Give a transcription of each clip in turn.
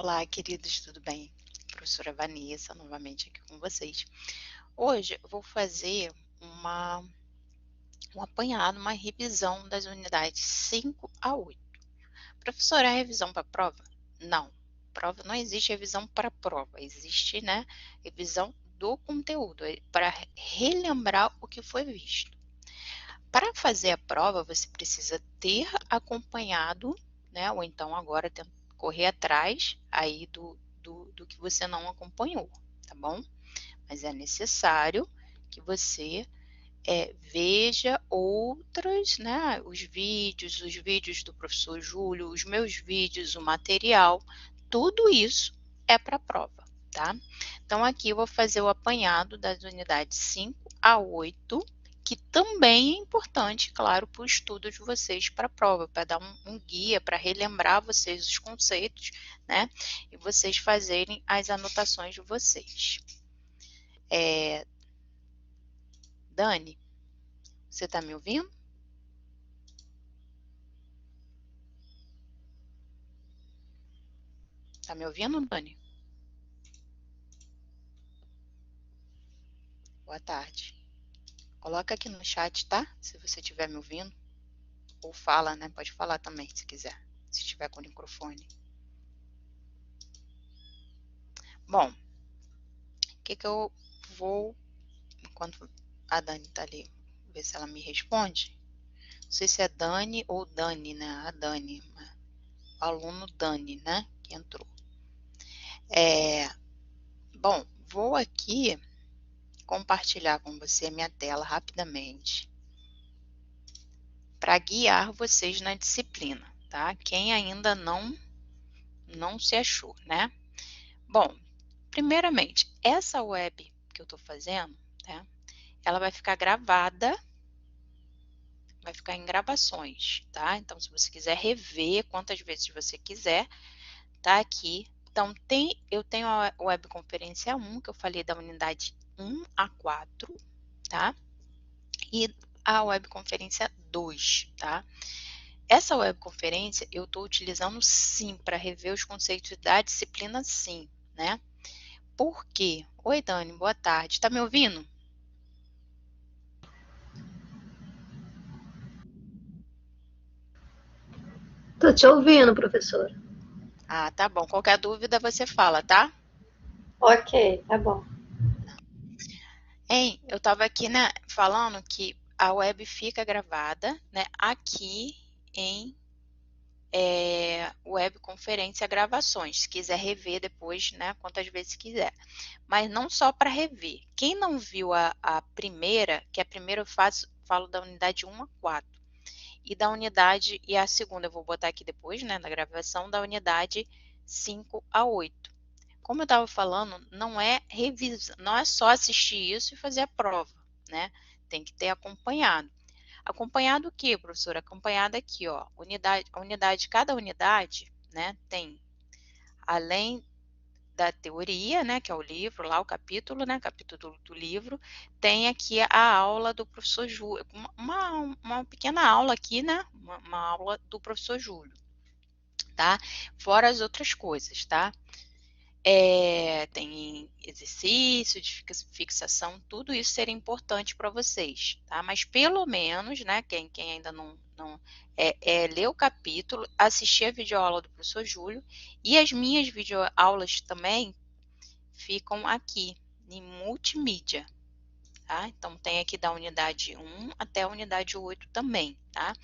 Olá, queridos, tudo bem? Professora Vanessa, novamente aqui com vocês. Hoje eu vou fazer um apanhado, uma revisão das unidades 5 a 8. Professora, é revisão para prova? Não. Prova não existe revisão para prova, existe, né, revisão do conteúdo, para relembrar o que foi visto. Para fazer a prova, você precisa ter acompanhado, né, ou então agora correr atrás aí do que você não acompanhou, tá bom? Mas é necessário que você veja outras, né, os vídeos do professor Júlio, os meus vídeos, o material, tudo isso é para a prova, tá? Então, aqui eu vou fazer o apanhado das unidades 5 a 8, que também é importante, claro, para o estudo de vocês para a prova, para dar um guia, para relembrar vocês os conceitos, né? E vocês fazerem as anotações de vocês. Dani, você está me ouvindo? Tá me ouvindo, Dani? Boa tarde. Coloca aqui no chat, tá? Se você estiver me ouvindo. Ou fala, né? Pode falar também, se quiser. Se estiver com o microfone. Bom, o que eu vou... Enquanto a Dani tá ali, ver se ela me responde. Não sei se é Dani ou Dani, né? A Dani. O aluno Dani, né? Que entrou. Bom, vou aqui compartilhar com você a minha tela rapidamente para guiar vocês na disciplina, tá? Quem ainda não se achou, né? Bom, primeiramente, essa web que eu estou fazendo, né? Ela vai ficar gravada, vai ficar em gravações, tá? Então, se você quiser rever quantas vezes você quiser, tá aqui. Então, eu tenho a webconferência 1, que eu falei da unidade 1 a 4, tá? E a webconferência 2, tá? Essa webconferência eu estou utilizando sim para rever os conceitos da disciplina sim, né? Por quê? Oi, Dani, boa tarde. Tá me ouvindo? Tô te ouvindo, professor. Ah, tá bom. Qualquer dúvida você fala, tá? Ok, tá bom. Hein, eu estava aqui, né, falando que a web fica gravada, né, aqui em webconferência gravações, se quiser rever depois, né, quantas vezes quiser. Mas não só para rever. Quem não viu a primeira, que a primeira eu falo da unidade 1 a 4, e da unidade, e a segunda eu vou botar aqui depois, né, na gravação, da unidade 5 a 8. Como eu estava falando, não é revisão, não é só assistir isso e fazer a prova, né? Tem que ter acompanhado. Acompanhado o quê, professora? Acompanhado aqui, ó, cada unidade, né, tem, além da teoria, né, que é o livro, lá o capítulo, né, capítulo do livro, tem aqui a aula do professor Júlio, uma pequena aula aqui, né, uma aula do professor Júlio, tá? Fora as outras coisas, tá? Tem exercício de fixação, tudo isso seria importante para vocês, tá? Mas pelo menos, né, quem ainda não ler o capítulo, assistir a videoaula do professor Júlio, e as minhas videoaulas também ficam aqui em multimídia, tá? Então tem aqui da unidade 1 até a unidade 8 também, tá?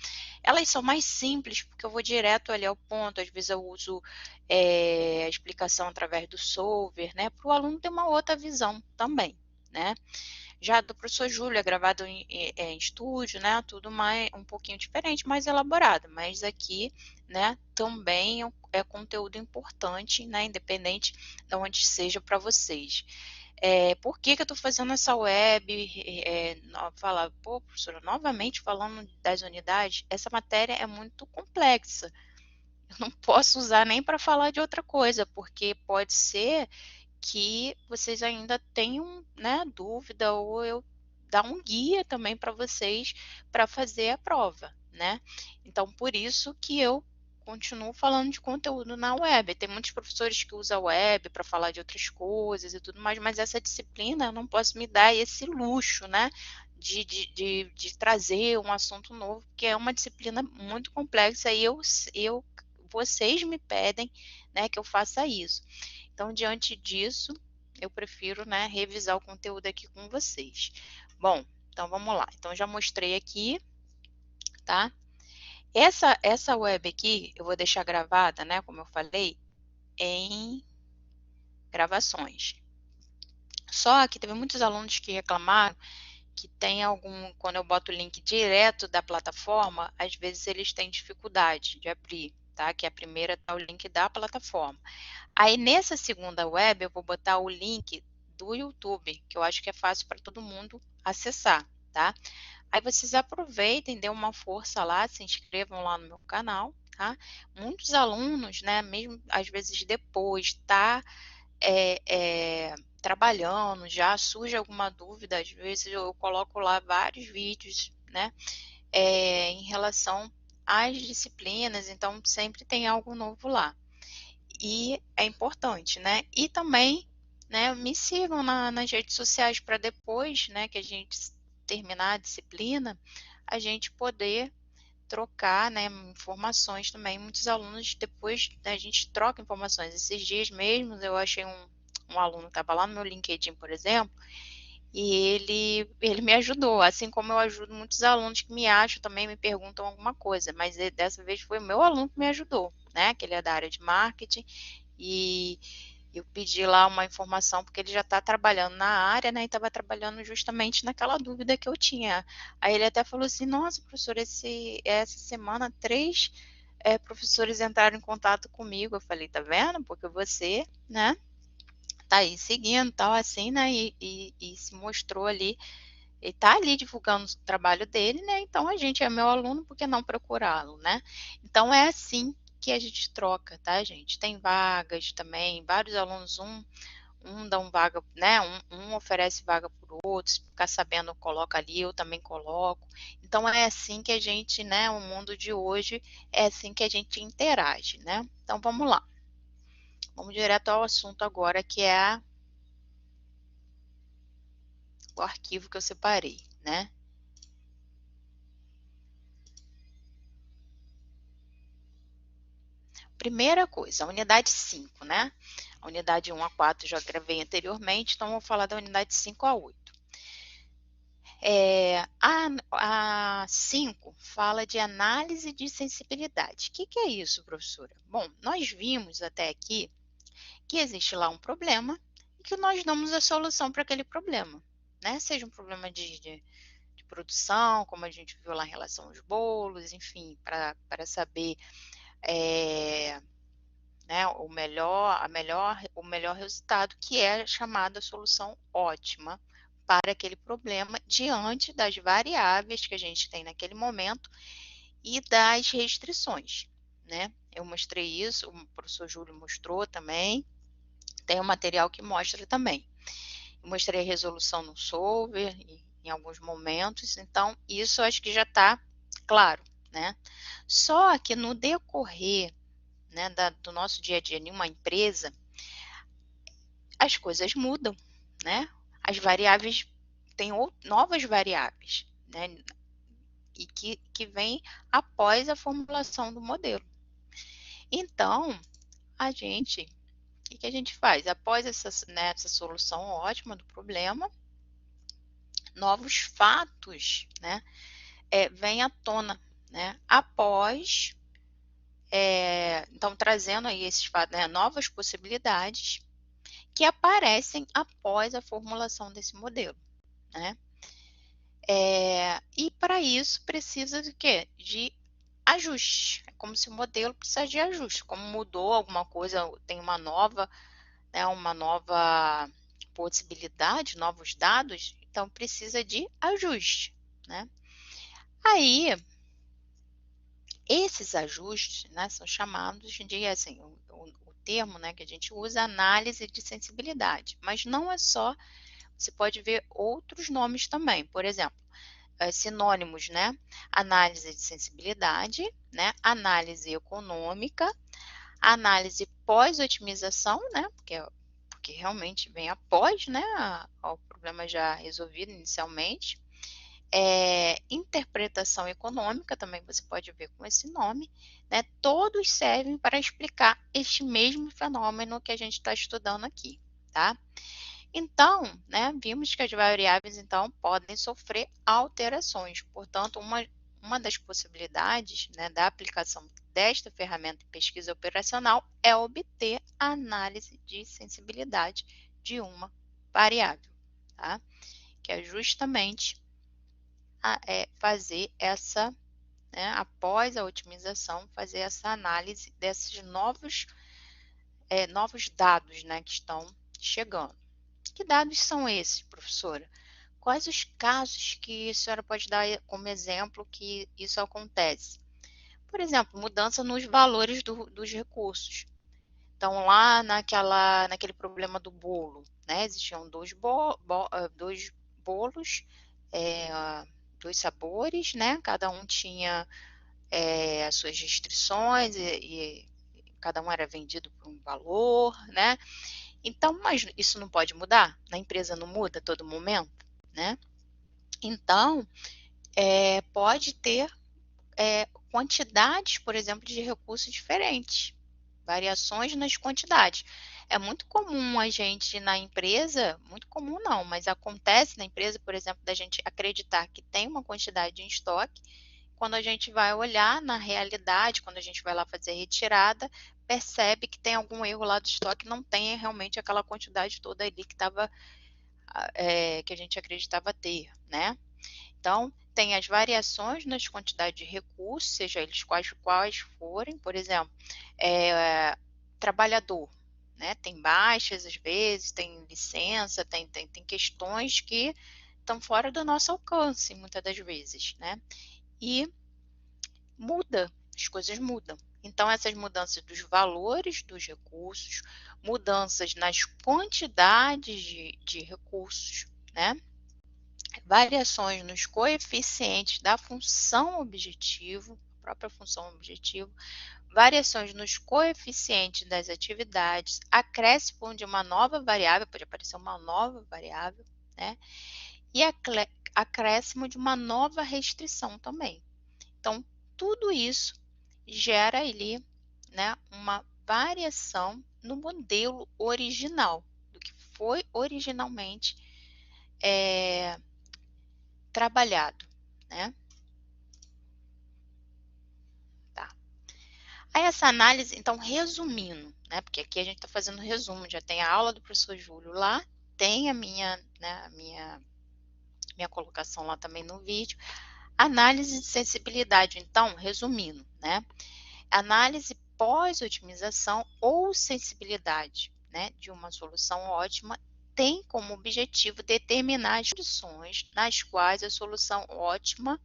Elas são mais simples porque eu vou direto ali ao ponto, às vezes eu uso a explicação através do solver, né? Para o aluno ter uma outra visão também, né? Já do professor Júlio é gravado em estúdio, né? Tudo mais um pouquinho diferente, mais elaborado, mas aqui, né? Também é conteúdo importante, né? Independente de onde seja para vocês. Por que eu estou fazendo essa web? Falar, pô, professora, novamente falando das unidades, essa matéria é muito complexa. Eu não posso usar nem para falar de outra coisa, porque pode ser que vocês ainda tenham, né, dúvida, ou eu dar um guia também para vocês para fazer a prova, né? Então, por isso que eu continuo falando de conteúdo na web. Tem muitos professores que usam a web para falar de outras coisas e tudo mais, mas essa disciplina eu não posso me dar esse luxo, né? De trazer um assunto novo, porque é uma disciplina muito complexa e vocês me pedem, né, que eu faça isso. Então, diante disso, eu prefiro, né, revisar o conteúdo aqui com vocês. Bom, então vamos lá. Então, já mostrei aqui, tá? Essa web aqui, eu vou deixar gravada, né, como eu falei, em gravações. Só que teve muitos alunos que reclamaram que tem quando eu boto o link direto da plataforma, às vezes eles têm dificuldade de abrir, tá? Que a primeira tá o link da plataforma. Aí nessa segunda web eu vou botar o link do YouTube, que eu acho que é fácil para todo mundo acessar, tá? Aí vocês aproveitem, dêem uma força lá, se inscrevam lá no meu canal, tá? Muitos alunos, né, mesmo às vezes depois, tá trabalhando, já surge alguma dúvida, às vezes eu coloco lá vários vídeos, né, em relação às disciplinas, então sempre tem algo novo lá. E é importante, né? E também, né, me sigam nas redes sociais para depois, né, que a gente terminar a disciplina, a gente poder trocar, né, informações também. Muitos alunos depois, né, a gente troca informações. Esses dias mesmo eu achei um aluno que estava lá no meu LinkedIn, por exemplo, e ele me ajudou, assim como eu ajudo muitos alunos que me acham também, me perguntam alguma coisa, mas dessa vez foi o meu aluno que me ajudou, né, que ele é da área de marketing, e eu pedi lá uma informação, porque ele já está trabalhando na área, né, e estava trabalhando justamente naquela dúvida que eu tinha. Aí ele até falou assim, nossa, professor, essa semana 3 professores entraram em contato comigo. Eu falei, tá vendo? Porque você, né, tá aí seguindo, tal, assim, né, e se mostrou ali, ele tá ali divulgando o trabalho dele, né, então a gente é meu aluno, por que não procurá-lo, né? Então é assim que a gente troca, tá, gente? Tem vagas também, vários alunos, um dá um vaga, né? Um oferece vaga por outro, se ficar sabendo, coloca ali, eu também coloco. Então é assim que a gente, né? O mundo de hoje é assim que a gente interage, né? Então vamos lá. Vamos direto ao assunto agora, que é o arquivo que eu separei, né? Primeira coisa, a unidade 5, né? A unidade 1 a 4 já gravei anteriormente, então vou falar da unidade 5 a 8. A 5 fala de análise de sensibilidade. O que é isso, professora? Bom, nós vimos até aqui que existe lá um problema e que nós damos a solução para aquele problema, né? Seja um problema de produção, como a gente viu lá em relação aos bolos, enfim, para saber né, o melhor resultado, que é a chamada solução ótima para aquele problema diante das variáveis que a gente tem naquele momento e das restrições, né? Eu mostrei isso, o professor Júlio mostrou também, tem um material que mostra também. Eu mostrei a resolução no solver em alguns momentos, então isso acho que já está claro, né? Só que no decorrer, né, do nosso dia a dia em uma empresa, as coisas mudam, né? As variáveis têm novas variáveis, né? E que vem após a formulação do modelo. Então, o que a gente faz? Após essa solução ótima do problema, novos fatos, né, vêm à tona, né? Após, então trazendo aí esses fatos, né, novas possibilidades que aparecem após a formulação desse modelo, né? E para isso precisa de quê? De ajuste. É como se o modelo precisasse de ajuste. Como mudou alguma coisa, tem né, uma nova possibilidade, novos dados, então precisa de ajuste, né? Aí, esses ajustes, né, são chamados de, assim, o termo, né, que a gente usa, análise de sensibilidade, mas não é só, você pode ver outros nomes também, por exemplo, sinônimos, né? Análise de sensibilidade, né? Análise econômica, análise pós-otimização, né? Porque realmente vem após, né? Ao problema já resolvido inicialmente. Interpretação econômica, também você pode ver com esse nome, né? Todos servem para explicar este mesmo fenômeno que a gente está estudando aqui, tá? Então, né, vimos que as variáveis, então, podem sofrer alterações. Portanto, uma das possibilidades, né, da aplicação desta ferramenta de pesquisa operacional é obter a análise de sensibilidade de uma variável, tá? Que é justamente fazer essa, né, após a otimização, fazer essa análise desses novos dados, né, que estão chegando. Que dados são esses, professora? Quais os casos que a senhora pode dar como exemplo que isso acontece? Por exemplo, mudança nos valores dos recursos. Então, lá naquele problema do bolo, né? Existiam dois bolos, dois sabores, né? Cada um tinha as suas restrições e cada um era vendido por um valor, né? Então, mas isso não pode mudar? Na empresa não muda a todo momento, né? Então, pode ter quantidades, por exemplo, de recursos diferentes, variações nas quantidades. É muito comum a gente na empresa, muito comum não, mas acontece na empresa, por exemplo, da gente acreditar que tem uma quantidade em estoque, quando a gente vai olhar na realidade, quando a gente vai lá fazer a retirada, percebe que tem algum erro lá do estoque, não tem realmente aquela quantidade toda ali que estava, que a gente acreditava ter, né? Então, tem as variações nas quantidades de recursos, seja eles quais forem, por exemplo, trabalhador, né? Tem baixas às vezes, tem licença, tem questões que estão fora do nosso alcance, muitas das vezes, né? E muda, as coisas mudam. Então, essas mudanças dos valores dos recursos, mudanças nas quantidades de recursos, né? Variações nos coeficientes da função objetivo, própria função objetivo, variações nos coeficientes das atividades, acréscimo de uma nova variável, pode aparecer uma nova variável, né? E acréscimo de uma nova restrição também. Então, tudo isso gera ali, né, uma variação no modelo original, do que foi originalmente trabalhado, né? Tá. Aí essa análise, então, resumindo, né, porque aqui a gente está fazendo resumo, já tem a aula do professor Júlio lá, tem a minha, né, minha colocação lá também no vídeo. Análise de sensibilidade, então, resumindo, né? Análise pós-otimização ou sensibilidade, né, de uma solução ótima tem como objetivo determinar as condições nas quais a solução ótima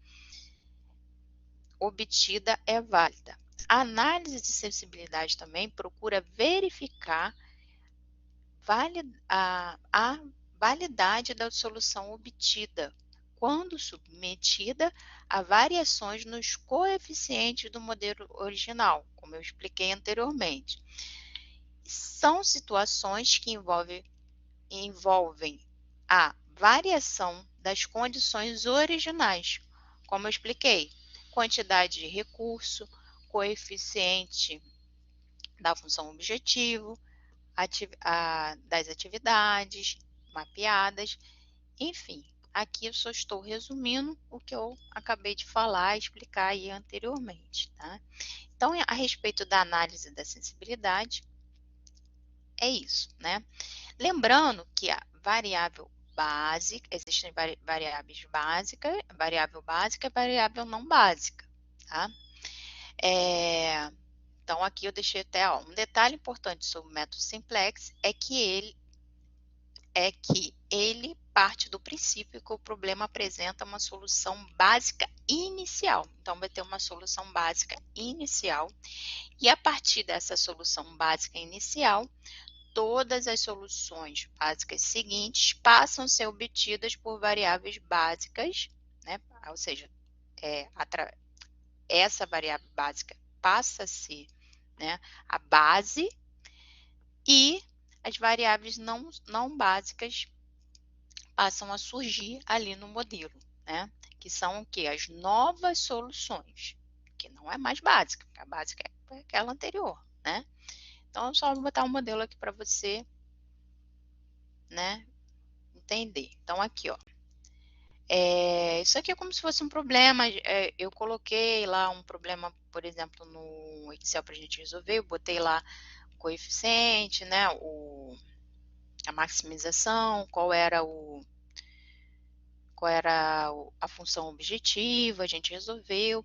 obtida é válida. A análise de sensibilidade também procura verificar a validade da solução obtida quando submetida a variações nos coeficientes do modelo original, como eu expliquei anteriormente. São situações que envolvem a variação das condições originais, como eu expliquei, quantidade de recurso, coeficiente da função objetivo, das atividades mapeadas, enfim. Aqui eu só estou resumindo o que eu acabei de falar e explicar aí anteriormente, tá? Então, a respeito da análise da sensibilidade, é isso, né? Lembrando que a variável básica, existem variáveis básicas, variável básica e variável não básica, tá? Então, aqui eu deixei até, ó, um detalhe importante sobre o método simplex é que ele parte do princípio que o problema apresenta uma solução básica inicial. Então, vai ter uma solução básica inicial e a partir dessa solução básica inicial, todas as soluções básicas seguintes passam a ser obtidas por variáveis básicas, né? Ou seja, essa variável básica passa a ser, né, a base, e as variáveis não básicas passam a surgir ali no modelo, né? Que são o quê? As novas soluções, que não é mais básica, porque a básica é aquela anterior, né? Então, eu só vou botar um modelo aqui para você, né, entender. Então, aqui, ó. Isso aqui é como se fosse um problema. Eu coloquei lá um problema, por exemplo, no Excel para a gente resolver. Eu botei lá o coeficiente, né, a maximização, qual era a função objetiva, a gente resolveu.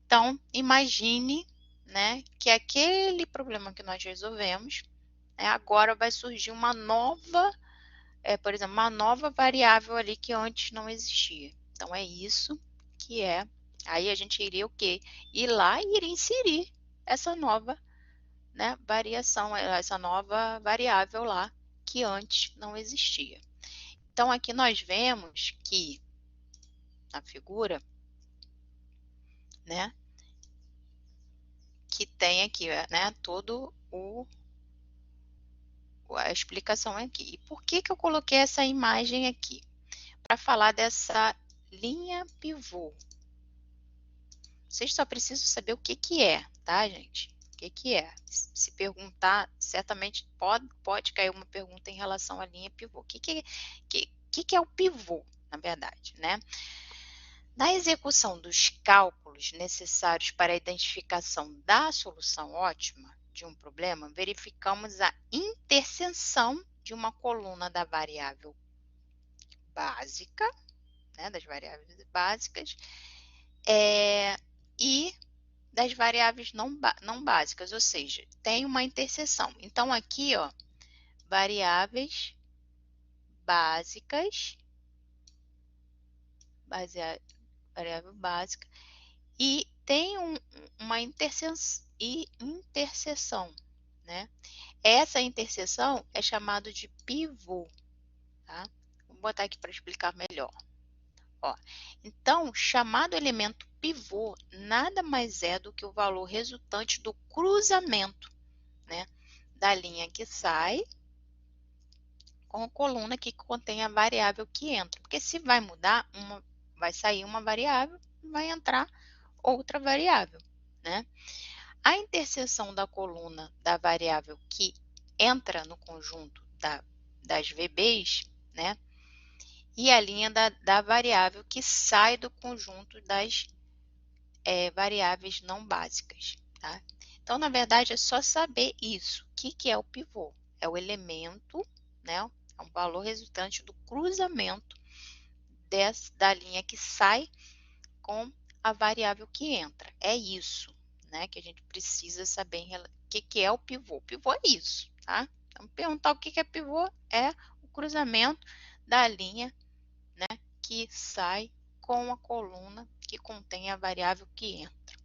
Então, imagine, né, que aquele problema que nós resolvemos, né, agora vai surgir uma nova, por exemplo, uma nova variável ali que antes não existia. Então, é isso que é. Aí a gente iria o quê? Ir lá e iria inserir essa nova, né, variação, essa nova variável lá que antes não existia. Então, aqui nós vemos que na figura, né, que tem aqui, né, todo a explicação aqui. E por que que eu coloquei essa imagem aqui? Para falar dessa linha pivô. Vocês só precisam saber o que que é, tá, gente? O que que é? Se perguntar, certamente pode cair uma pergunta em relação à linha pivô. O que é o pivô, na verdade, né? Na execução dos cálculos necessários para a identificação da solução ótima de um problema, verificamos a interseção de uma coluna da variável básica, né, das variáveis básicas, e das variáveis não básicas, ou seja, tem uma interseção. Então, aqui, ó, variáveis básicas, variável básica, e tem uma interseção, né? Essa interseção é chamada de pivô, tá? Vou botar aqui para explicar melhor. Ó, então, chamado elemento pivô nada mais é do que o valor resultante do cruzamento, né, da linha que sai com a coluna que contém a variável que entra. Porque se vai mudar, vai sair uma variável, vai entrar outra variável, né? A interseção da coluna da variável que entra no conjunto das VBs, né? E a linha da variável que sai do conjunto das variáveis não básicas, tá? Então, na verdade, é só saber isso. O que é o pivô? É o elemento, né? É um valor resultante do cruzamento da linha que sai com a variável que entra. É isso, né, que a gente precisa saber o que é o pivô. O pivô é isso, tá? Então, perguntar o que é pivô é o cruzamento da linha, né, que sai com a coluna que contém a variável que entra.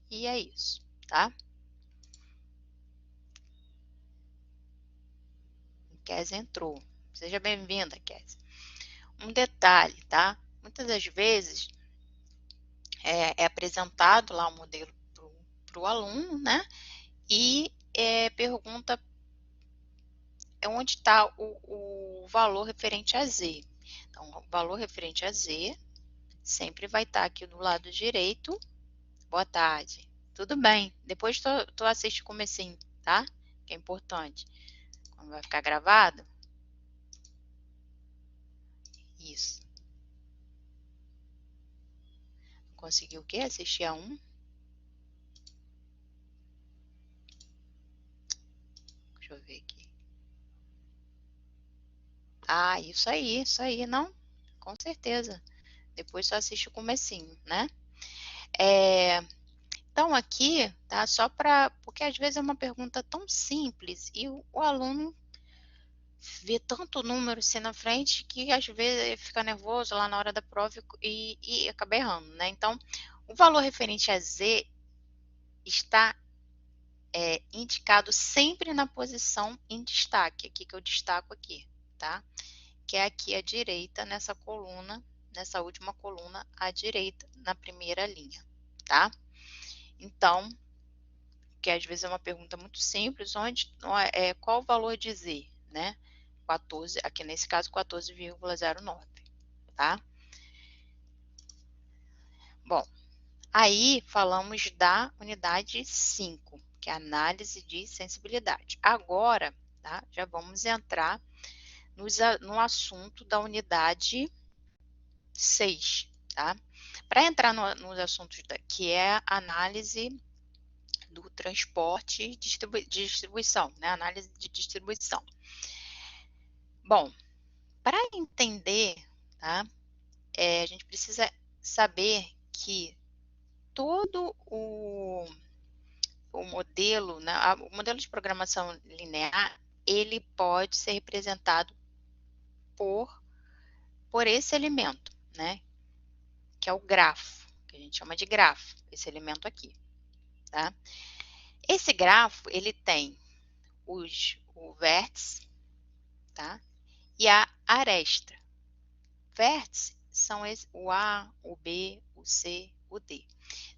E é isso, tá? Kes entrou. Seja bem-vinda, Kes. Um detalhe, tá? Muitas das vezes é apresentado lá o modelo para o aluno, né? E pergunta onde está o valor referente a Z. Então, o valor referente a Z sempre vai estar aqui do lado direito. Boa tarde. Tudo bem. Depois tu assiste o comecinho, tá? Que é importante. Quando vai ficar gravado. Isso. Conseguiu o quê? Assistir a um? Deixa eu ver aqui. Ah, isso aí, não? Com certeza. Depois só assiste o comecinho, né? Então, aqui, tá? Só para... Porque às vezes é uma pergunta tão simples e o aluno vê tanto número assim na frente que às vezes fica nervoso lá na hora da prova e acaba errando, né? Então, o valor referente a Z está indicado sempre na posição em destaque, aqui que eu destaco aqui, tá? Que é aqui à direita, nessa coluna, nessa última coluna à direita, na primeira linha, tá? Então, que às vezes é uma pergunta muito simples, qual o valor de Z, né? 14, aqui nesse caso 14,09, tá? Bom, aí falamos da unidade 5, que é a análise de sensibilidade. Agora, tá? Já vamos entrar no assunto da unidade 6, tá? Para entrar nos assuntos que é a análise do transporte e distribuição, né? Análise de distribuição. Bom, para entender, tá? A gente precisa saber que todo o modelo, né? O modelo de programação linear, ele pode ser representado por esse elemento, né? Que é o grafo, que a gente chama de grafo, esse elemento aqui, tá? Esse grafo, ele tem o vértice, tá? E a aresta. Vértice são o A, o B, o C, o D.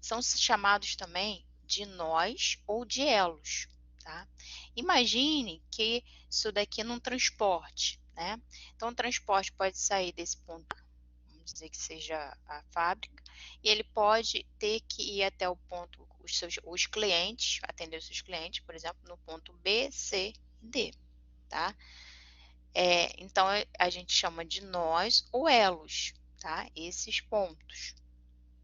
São chamados também de nós ou de elos, tá? Imagine que isso daqui é num transporte, né? Então, o transporte pode sair desse ponto, vamos dizer que seja a fábrica, e ele pode ter que ir até o ponto, os clientes, atender os seus clientes, por exemplo, no ponto B, C e D, tá? Então, a gente chama de nós ou elos, tá? Esses pontos.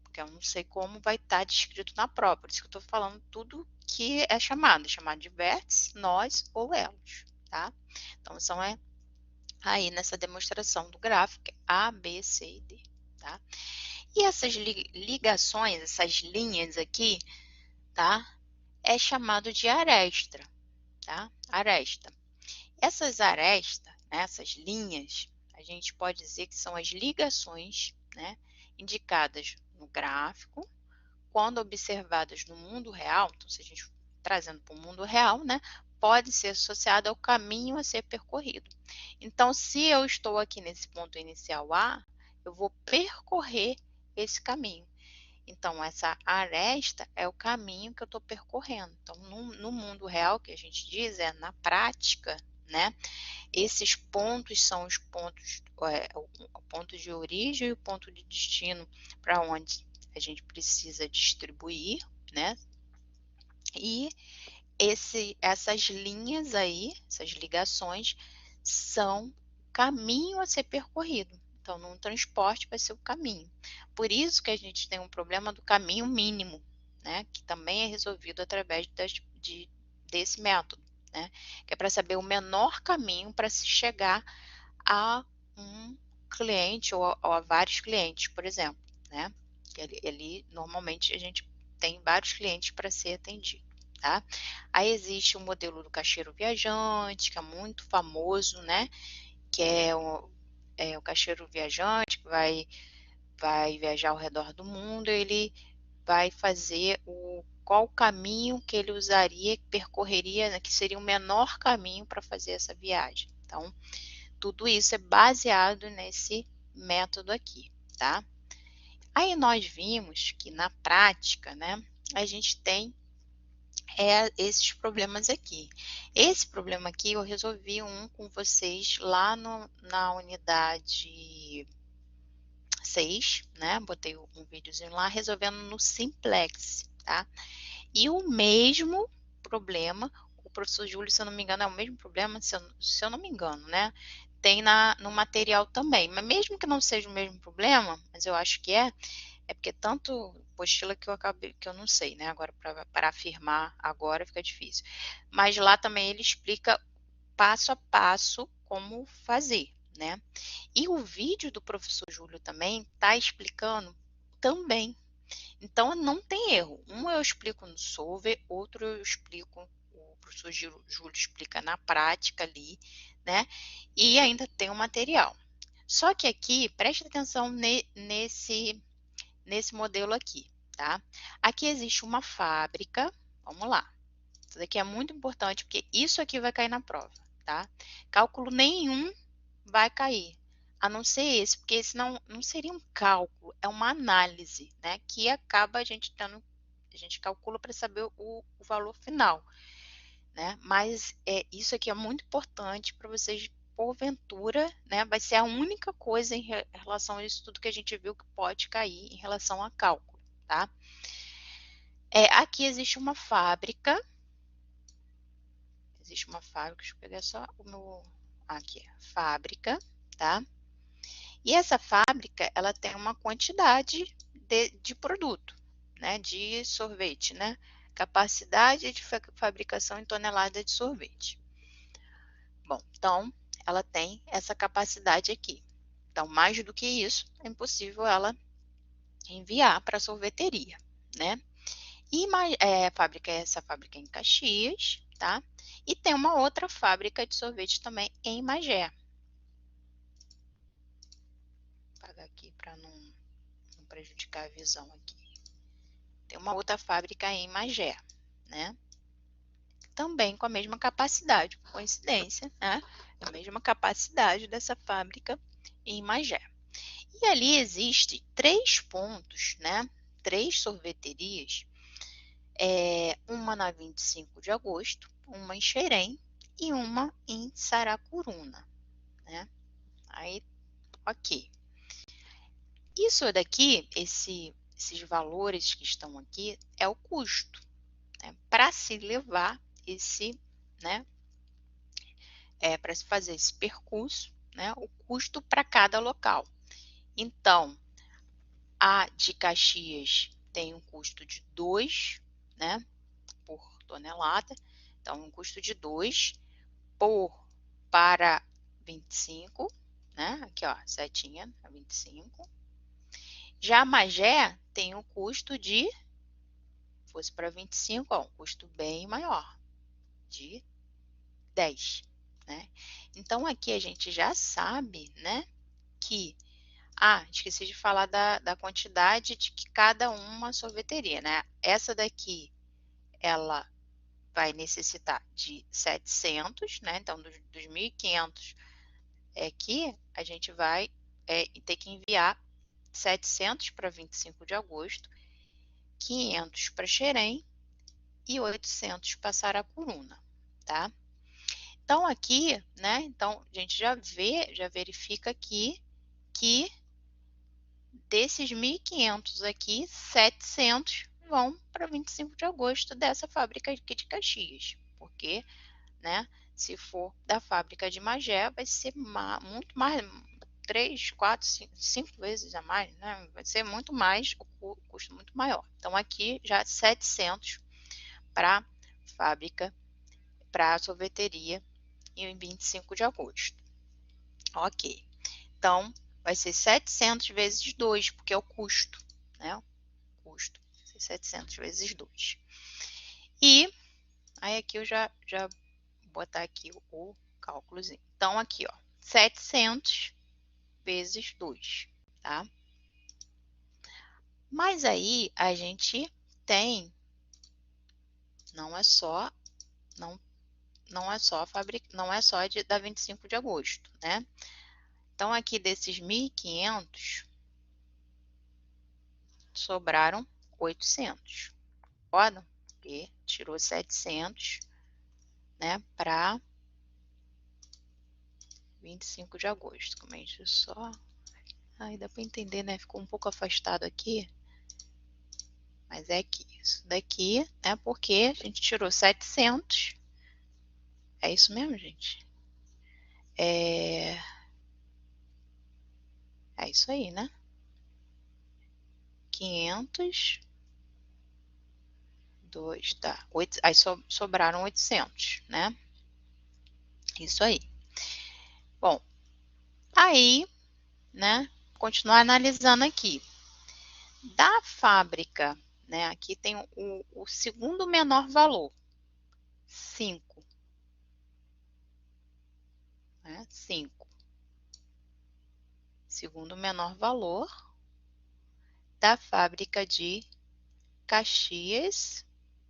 Porque eu não sei como vai estar descrito na prova, por isso que eu estou falando tudo que é chamado de vértice, nós ou elos, tá? Então, são aí nessa demonstração do gráfico A, B, C e D, tá? E essas ligações, essas linhas aqui, tá? É chamado de aresta, tá? Aresta. Essas arestas, né, essas linhas, a gente pode dizer que são as ligações, né, indicadas no gráfico, quando observadas no mundo real, então se a gente trazendo para o mundo real, né, pode ser associada ao caminho a ser percorrido. Então, se eu estou aqui nesse ponto inicial A, eu vou percorrer esse caminho. Então, essa aresta é o caminho que eu estou percorrendo. Então, no mundo real, que a gente diz, na prática, né? Esses pontos são os pontos, o ponto de origem e o ponto de destino para onde a gente precisa distribuir, né? E essas linhas aí, essas ligações, são o caminho a ser percorrido. Então, num transporte vai ser o caminho. Por isso que a gente tem um problema do caminho mínimo, né? Que também é resolvido através desse método, né? Que é para saber o menor caminho para se chegar a um cliente ou a vários clientes, por exemplo, né? Ele normalmente a gente tem vários clientes para ser atendido, tá? Aí existe o modelo do caixeiro viajante, que é muito famoso, né? Que é o caixeiro viajante que vai viajar ao redor do mundo, ele vai fazer qual o caminho que ele usaria, que percorreria, né, que seria o menor caminho para fazer essa viagem. Então, tudo isso é baseado nesse método aqui, tá? Aí nós vimos que na prática, né, a gente tem esses problemas aqui. Esse problema aqui eu resolvi um com vocês lá na unidade 6, né? Botei um videozinho lá resolvendo no Simplex, tá? E o mesmo problema, o professor Júlio, se eu não me engano, é o mesmo problema, se eu não me engano, né? Tem no material também, mas mesmo que não seja o mesmo problema, mas eu acho que é porque tanto apostila que eu não sei, né? Agora, para afirmar agora fica difícil. Mas lá também ele explica passo a passo como fazer, né? E o vídeo do professor Júlio também está explicando também. Então, não tem erro. Um eu explico no Solver, outro eu explico, o professor Júlio explica na prática ali, né? E ainda tem o material. Só que aqui, preste atenção nesse modelo aqui, tá? Aqui existe uma fábrica, vamos lá. Isso daqui é muito importante, porque isso aqui vai cair na prova, tá? Cálculo nenhum vai cair. a não ser esse, porque esse não seria um cálculo, é uma análise, né? Que acaba a gente calcula para saber o valor final, né? Mas isso aqui é muito importante para vocês, porventura, né? Vai ser a única coisa em relação a isso tudo que a gente viu que pode cair em relação a cálculo, tá? Aqui existe uma fábrica. Existe uma fábrica, deixa eu pegar só o meu. Aqui, fábrica, tá? E essa fábrica, ela tem uma quantidade de produto, né? De sorvete, né? Capacidade de fabricação em tonelada de sorvete. Bom, então, ela tem essa capacidade aqui. Então, mais do que isso, é impossível ela enviar para a sorveteria, né? E essa fábrica é em Caxias, tá? E tem uma outra fábrica de sorvete também em Magé. Vou apagar aqui para não prejudicar a visão aqui. Tem uma outra fábrica em Magé, né? Também com a mesma capacidade, por coincidência, né? A mesma capacidade dessa fábrica em Magé. E ali existe 3 pontos, né? 3 sorveterias, uma na 25 de agosto, uma em Xerém e uma em Saracuruna, né? Aí, ok. Isso daqui, esses valores que estão aqui, é o custo, né? Para se levar esse, né? Para se fazer esse percurso, né? O custo para cada local. Então, a de Caxias tem um custo de 2, né? Por tonelada. Então, um custo de 2 para 25, né? Aqui, ó, setinha, 25. Já a Magé tem um custo de, fosse para 25, ó, um custo bem maior, de 10, né? Então, aqui a gente já sabe, né, que, esqueci de falar da quantidade de que cada uma sorveteria, né? Essa daqui, ela vai necessitar de 700, né? Então, dos 1.500 aqui, a gente vai ter que enviar 700 para 25 de agosto, 500 para Xerém e 800 para Saracuruna, tá? Então, aqui, né, então, a gente já verifica aqui que desses 1.500 aqui, 700 vão para 25 de agosto dessa fábrica aqui de Caxias, porque, né, se for da fábrica de Magé, vai ser muito mais, 3, 4, 5 vezes a mais, né? Vai ser muito mais, o custo muito maior. Então, aqui já 700 para fábrica, para a sorveteria em 25 de agosto. Ok. Então, vai ser 700 vezes 2, porque é o custo, né? O custo, 700 vezes 2. E, aí aqui eu já vou botar aqui o cálculozinho. Então, aqui, ó, 700 vezes 2, tá? Mas aí a gente tem, não é só da 25 de agosto, né? Então aqui desses 1.500 sobraram 800. Concorda? Porque tirou 700, né, para 25 de agosto. Como é isso só? Aí dá para entender, né? Ficou um pouco afastado aqui. Mas é aqui, isso daqui, né? Porque a gente tirou 700. É isso mesmo, gente? É isso aí, né? 500, 2, tá. Aí sobraram 800, né? Isso aí. Bom, aí, né? Continuar analisando aqui. Da fábrica, né? Aqui tem o segundo menor valor, 5. Né? 5. Segundo menor valor da fábrica de Caxias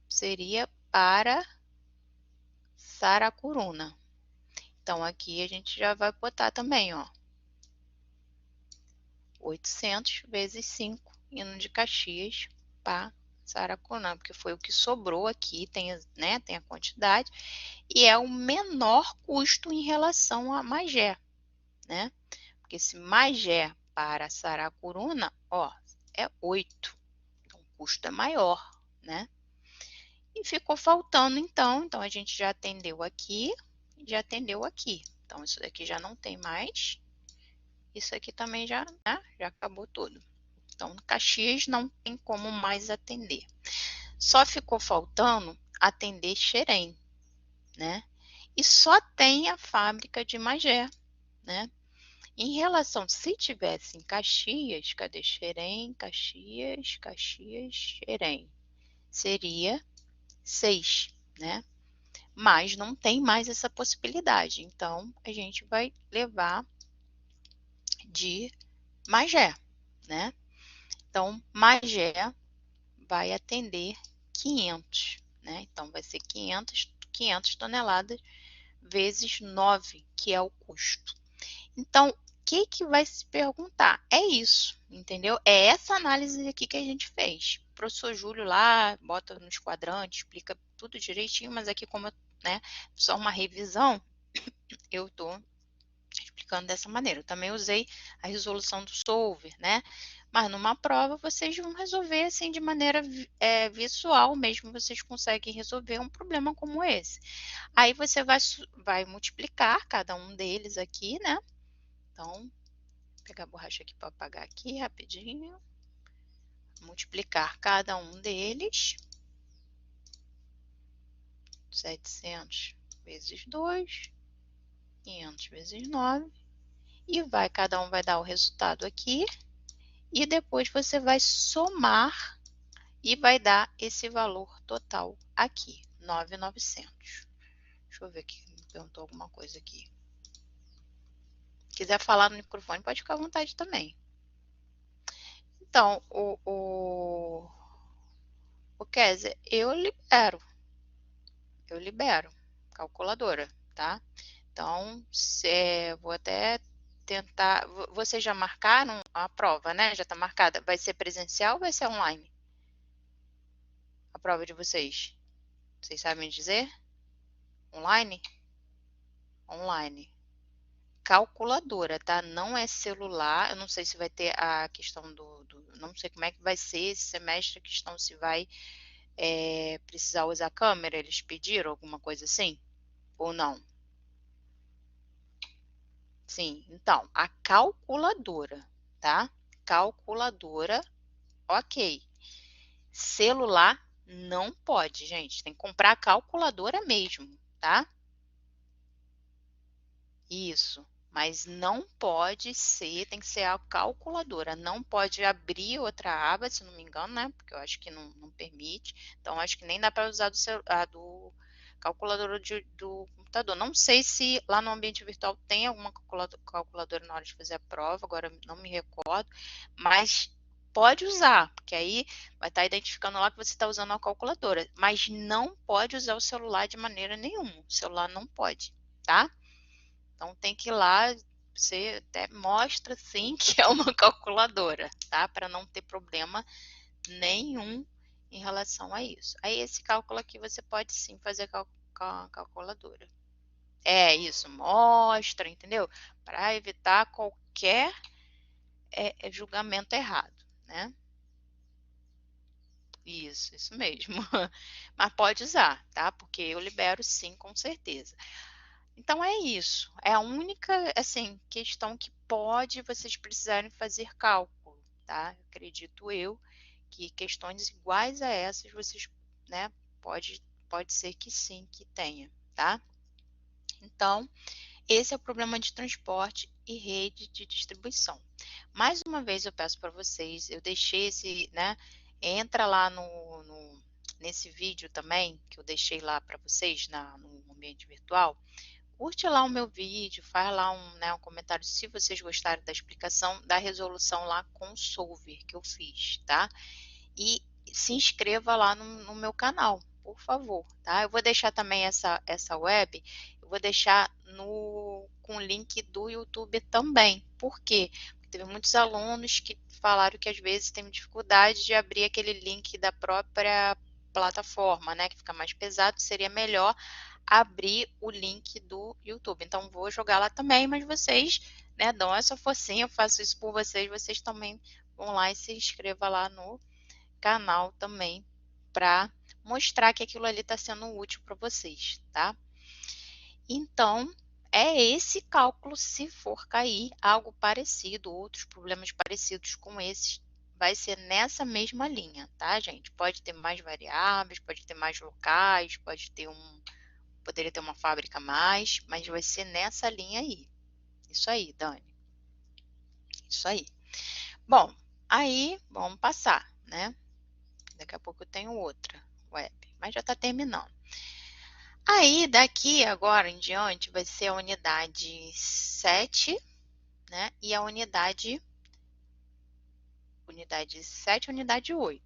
seria para Saracuruna. Então, aqui a gente já vai botar também, ó. 800 vezes 5, indo de Caxias para Saracuruna, porque foi o que sobrou aqui, tem a quantidade, e é o menor custo em relação a Magé, né? Porque se Magé para Saracuruna, ó, é 8, então o custo é maior, né? E ficou faltando então a gente já atendeu aqui, já atendeu aqui. Então isso daqui já não tem mais, isso aqui também já, né, já acabou tudo. Então Caxias não tem como mais atender. Só ficou faltando atender Xerém, né? E só tem a fábrica de Magé, né? Em relação, se tivesse em Caxias, cadê Xerém, Caxias, Xerém, seria 6, né? Mas não tem mais essa possibilidade. Então, a gente vai levar de Magé, né? Então, Magé vai atender 500, né? Então, vai ser 500 toneladas vezes 9, que é o custo. Então, o que vai se perguntar? É isso, entendeu? É essa análise aqui que a gente fez. O professor Júlio lá, bota nos quadrantes, explica tudo direitinho, mas aqui como, né, só uma revisão, eu estou explicando dessa maneira. Eu também usei a resolução do Solver, né? Mas numa prova vocês vão resolver assim de maneira visual mesmo, vocês conseguem resolver um problema como esse. Aí você vai multiplicar cada um deles aqui, né? Então, vou pegar a borracha aqui para apagar aqui rapidinho. Multiplicar cada um deles. 700 vezes 2, 500 vezes 9. E cada um vai dar o resultado aqui. E depois você vai somar e vai dar esse valor total aqui, 9.900. Deixa eu ver aqui, me perguntou alguma coisa aqui. Se quiser falar no microfone, pode ficar à vontade também. Então, o Kézia, eu libero, calculadora, tá? Então, vou até tentar. Vocês já marcaram a prova, né? Já está marcada. Vai ser presencial ou vai ser online? A prova de vocês? Vocês sabem dizer? Online? Online. Calculadora, tá? Não é celular. Eu não sei se vai ter a questão não sei como é que vai ser esse semestre, a questão se vai precisar usar câmera. Eles pediram alguma coisa assim? Ou não? Sim, então, a calculadora, tá? Calculadora, ok. Celular não pode, gente. Tem que comprar a calculadora mesmo, tá? Isso. Mas não pode ser, tem que ser a calculadora. Não pode abrir outra aba, se não me engano, né? Porque eu acho que não permite. Então, acho que nem dá para usar do calculadora do computador. Não sei se lá no ambiente virtual tem alguma calculadora na hora de fazer a prova, agora não me recordo, mas pode usar, porque aí vai estar identificando lá que você está usando a calculadora, mas não pode usar o celular de maneira nenhuma. O celular não pode, tá? Então tem que ir lá, você até mostra sim que é uma calculadora, tá? Para não ter problema nenhum em relação a isso. Aí esse cálculo aqui você pode sim fazer com a calculadora. É isso, mostra, entendeu? Para evitar qualquer julgamento errado, né? Isso mesmo. Mas pode usar, tá? Porque eu libero sim, com certeza. Então é isso. É a única, assim, questão que pode vocês precisarem fazer cálculo, tá? Acredito eu que questões iguais a essas vocês, né, pode ser que sim, que tenha, tá? Então, esse é o problema de transporte e rede de distribuição. Mais uma vez eu peço para vocês, eu deixei esse, né, entra lá nesse vídeo também, que eu deixei lá para vocês no ambiente virtual, curte lá o meu vídeo, faz lá um comentário se vocês gostarem da explicação da resolução lá com o Solver que eu fiz, tá? E se inscreva lá no meu canal, por favor, tá? Eu vou deixar também essa web, eu vou deixar com o link do YouTube também. Por quê? Porque Teve muitos alunos que falaram que às vezes tem dificuldade de abrir aquele link da própria plataforma, né? Que fica mais pesado, seria melhor abrir o link do YouTube. Então, vou jogar lá também, mas vocês, né, dão essa forcinha, eu faço isso por vocês, vocês também vão lá e se inscreva lá no canal também, para mostrar que aquilo ali está sendo útil para vocês, tá? Então, é esse cálculo, se for cair algo parecido, outros problemas parecidos com esses, vai ser nessa mesma linha, tá, gente? Pode ter mais variáveis, pode ter mais locais, poderia ter uma fábrica a mais, mas vai ser nessa linha aí. Isso aí, Dani. Isso aí. Bom, aí vamos passar, né? Daqui a pouco eu tenho outra web, mas já está terminando. Aí, daqui agora em diante, vai ser a unidade 7, né? E a unidade 7 e unidade 8.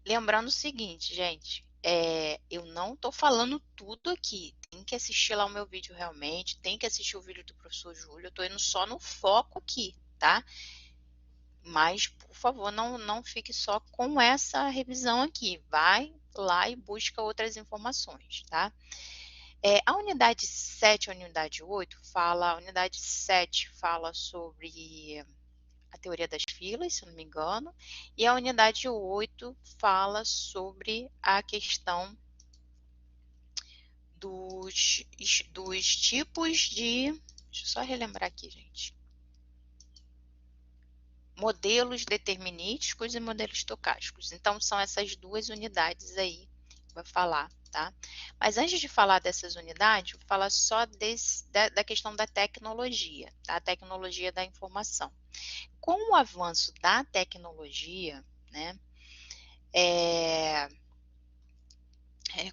Lembrando o seguinte, gente, eu não estou falando tudo aqui. Tem que assistir lá o meu vídeo realmente, tem que assistir o vídeo do professor Júlio. Eu estou indo só no foco aqui, tá? Mas, por favor, não fique só com essa revisão aqui. Vai lá e busca outras informações, tá? A unidade 7 e a unidade 8 a unidade 7 fala sobre a teoria das filas, se não me engano, e a unidade 8 fala sobre a questão dos tipos de. Deixa eu só relembrar aqui, gente. Modelos determinísticos e modelos estocásticos. Então, são essas duas unidades aí que vai falar, tá? Mas antes de falar dessas unidades, vou falar só da questão da tecnologia, tá? A tecnologia da informação. Com o avanço da tecnologia, né?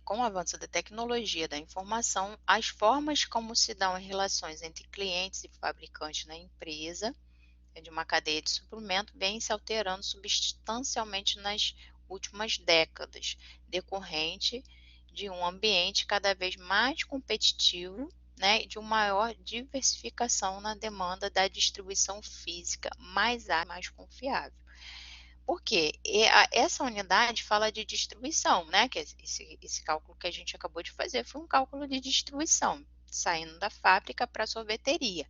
Com o avanço da tecnologia da informação, as formas como se dão as relações entre clientes e fabricantes na empresa de uma cadeia de suprimento vem se alterando substancialmente nas últimas décadas, decorrente de um ambiente cada vez mais competitivo, né, e de uma maior diversificação na demanda da distribuição física mais ágil, mais confiável. Por quê? Essa unidade fala de distribuição, né? Que esse cálculo que a gente acabou de fazer foi um cálculo de distribuição, saindo da fábrica para a sorveteria.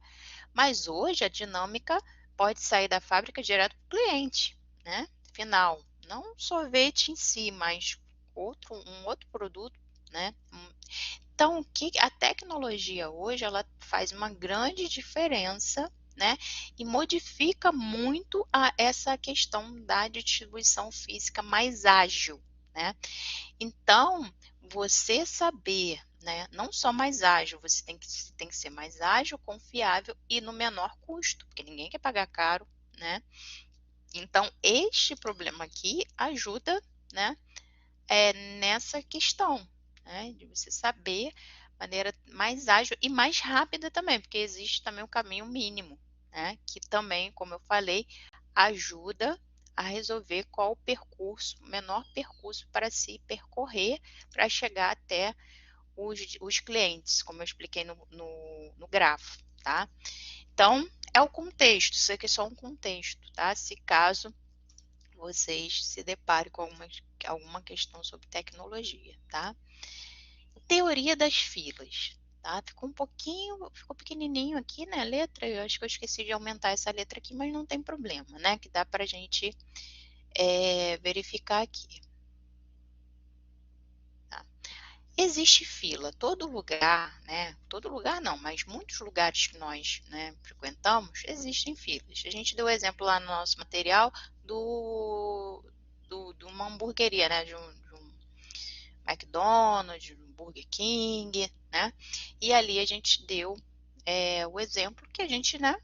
Mas hoje a dinâmica pode sair da fábrica direto para o cliente, né? Final. Não sorvete em si, mas um outro produto, né? Então, a tecnologia hoje ela faz uma grande diferença, né? E modifica muito essa questão da distribuição física mais ágil, né? Então, você saber, né, não só mais ágil, você tem que ser mais ágil, confiável e no menor custo, porque ninguém quer pagar caro, né? Então, este problema aqui ajuda, né, nessa questão, né, de você saber maneira mais ágil e mais rápida também, porque existe também o caminho mínimo, né, que também, como eu falei, ajuda a resolver qual o percurso, o menor percurso para se percorrer para chegar até os clientes, como eu expliquei no grafo, tá? Então, é o contexto, isso aqui é só um contexto, tá? Se caso vocês se deparem com alguma questão sobre tecnologia, tá? Teoria das filas, tá? Ficou pequenininho aqui, né, a letra, eu acho que eu esqueci de aumentar essa letra aqui, mas não tem problema, né, que dá pra gente verificar aqui. Tá? Existe fila, todo lugar, né, todo lugar não, mas muitos lugares que nós, né, frequentamos, existem filas. A gente deu exemplo lá no nosso material de uma hamburgueria, né, de um McDonald's, um Burger King, né? E ali a gente deu o exemplo que a gente, né,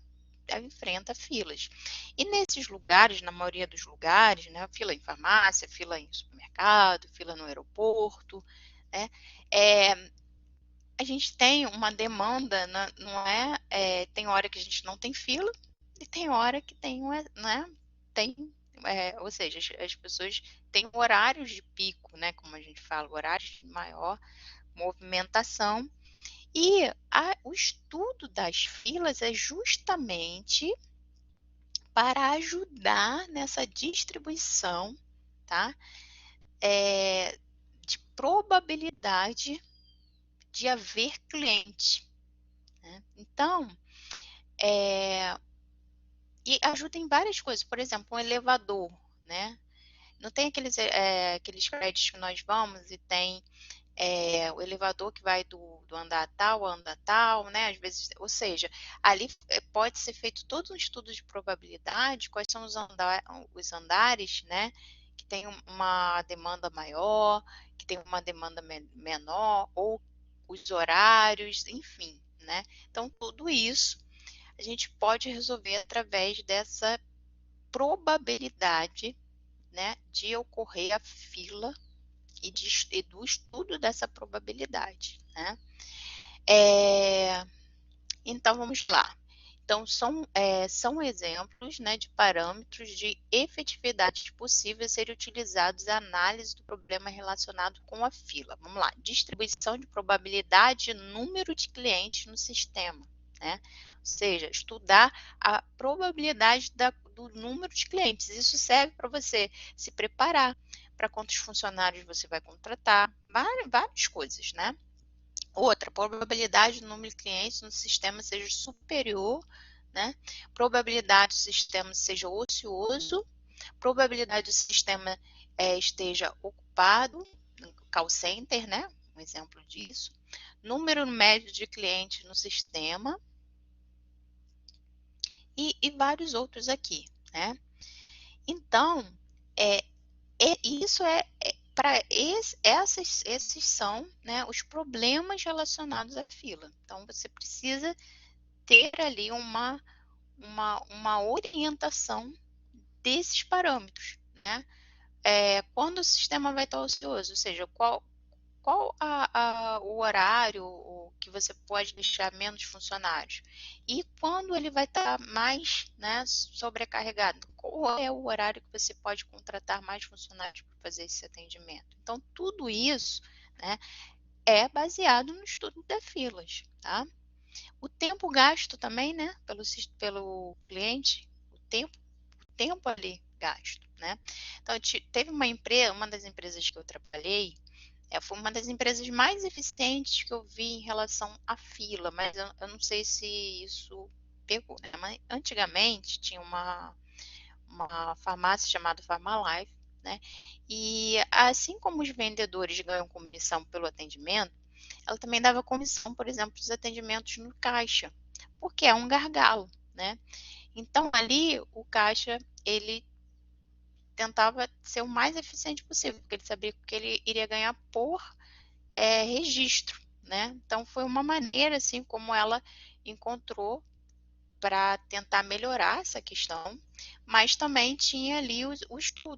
enfrenta filas. E nesses lugares, na maioria dos lugares, né, fila em farmácia, fila em supermercado, fila no aeroporto, né, a gente tem uma demanda, não tem hora que a gente não tem fila e tem hora que tem, né, tem ou seja, as pessoas têm horários de pico, né, como a gente fala, horários de maior movimentação. E o estudo das filas é justamente para ajudar nessa distribuição, tá? De probabilidade de haver cliente, né? Então, e ajuda em várias coisas, por exemplo, um elevador, né? Não tem aqueles prédios que nós vamos e tem o elevador que vai do andar tal ao andar tal, né? Às vezes, ou seja, ali pode ser feito todo um estudo de probabilidade, quais são os andares, né? Que tem uma demanda maior, que tem uma demanda menor, ou os horários, enfim, né? Então, tudo isso a gente pode resolver através dessa probabilidade, né, de ocorrer a fila e do estudo dessa probabilidade, né? Então, vamos lá. Então, são exemplos, né, de parâmetros de efetividade possíveis serem utilizados na análise do problema relacionado com a fila. Vamos lá. Distribuição de probabilidade e número de clientes no sistema, né? Ou seja, estudar a probabilidade do número de clientes. Isso serve para você se preparar para quantos funcionários você vai contratar, várias coisas, né? Outra, probabilidade do número de clientes no sistema seja superior, né? Probabilidade do sistema seja ocioso, probabilidade do sistema esteja ocupado, call center, né? Um exemplo disso. Número médio de clientes no sistema e vários outros aqui, né? Então, isso para esses são, né, os problemas relacionados à fila. Então, você precisa ter ali uma orientação desses parâmetros, né? Quando o sistema vai estar ocioso, ou seja, qual o horário que você pode deixar menos funcionários e quando ele vai estar mais, né, sobrecarregado, qual é o horário que você pode contratar mais funcionários para fazer esse atendimento. Então, tudo isso, né, é baseado no estudo das filas, tá? O tempo gasto também, né, pelo cliente, o tempo ali gasto, né? Então, teve uma das empresas que eu trabalhei, foi uma das empresas mais eficientes que eu vi em relação à fila, mas eu não sei se isso pegou, né? Mas antigamente tinha uma farmácia chamada Farmalife, né? E assim como os vendedores ganham comissão pelo atendimento, ela também dava comissão, por exemplo, dos atendimentos no caixa, porque é um gargalo, né? Então ali o caixa ele tentava ser o mais eficiente possível, porque ele sabia que ele iria ganhar por registro, né? Então foi uma maneira assim como ela encontrou para tentar melhorar essa questão, mas também tinha ali